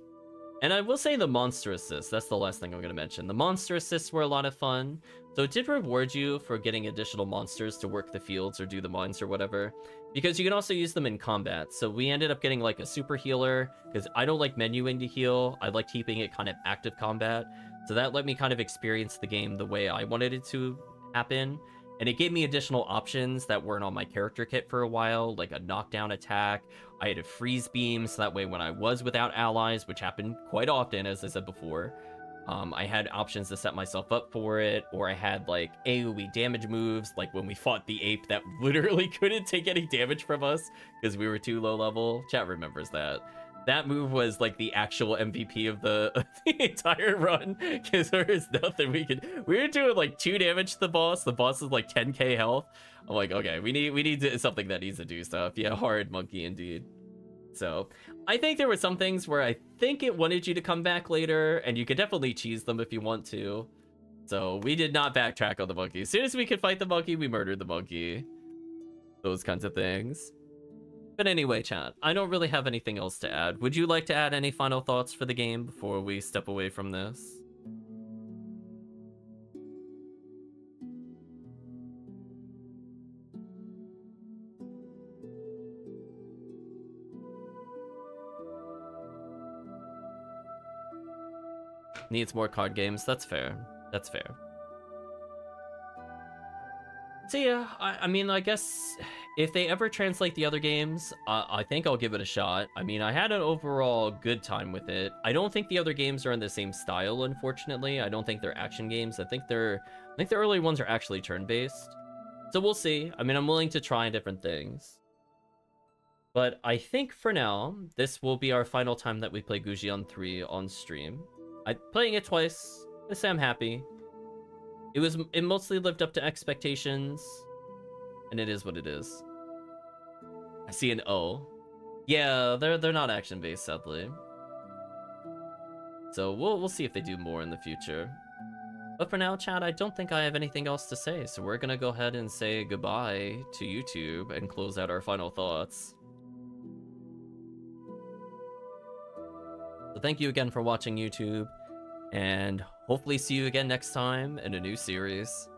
And I will say the monster assists, that's the last thing I'm going to mention. The monster assists were a lot of fun. So it did reward you for getting additional monsters to work the fields or do the mines or whatever. Because you can also use them in combat. So we ended up getting like a super healer, because I don't like menuing to heal. I like keeping it kind of active combat. So that let me kind of experience the game the way I wanted it to happen. And it gave me additional options that weren't on my character kit for a while, like a knockdown attack. I had a freeze beam, so that way when I was without allies, which happened quite often, as I said before, I had options to set myself up for it, or I had like AoE damage moves, like when we fought the ape that literally couldn't take any damage from us because we were too low level. Chat remembers that. That move was like the actual MVP of the entire run, because there is nothing we could. We were doing like 2 damage to the boss. The boss is like 10k health. I'm like, okay, we need something that needs to do stuff. Yeah, hard monkey indeed. So I think there were some things where I think it wanted you to come back later, and you could definitely cheese them if you want to. So we did not backtrack on the monkey. As soon as we could fight the monkey, we murdered the monkey. Those kinds of things. But anyway, chat, I don't really have anything else to add. Would you like to add any final thoughts for the game before we step away from this? Needs more card games. That's fair. That's fair. So yeah, I mean, I guess if they ever translate the other games, I think I'll give it a shot. I mean, I had an overall good time with it. I don't think the other games are in the same style, unfortunately. I don't think they're action games. I think the early ones are actually turn-based. So we'll see. I mean, I'm willing to try different things. But I think for now, this will be our final time that we play GuJian 3 on stream. Playing it twice, I say I'm happy. It mostly lived up to expectations, and it is what it is. I see an O. Yeah, they're not action based, sadly. So we'll see if they do more in the future. But for now, chat, I don't think I have anything else to say, so we're gonna go ahead and say goodbye to YouTube and close out our final thoughts. So thank you again for watching, YouTube, and hopefully see you again next time in a new series.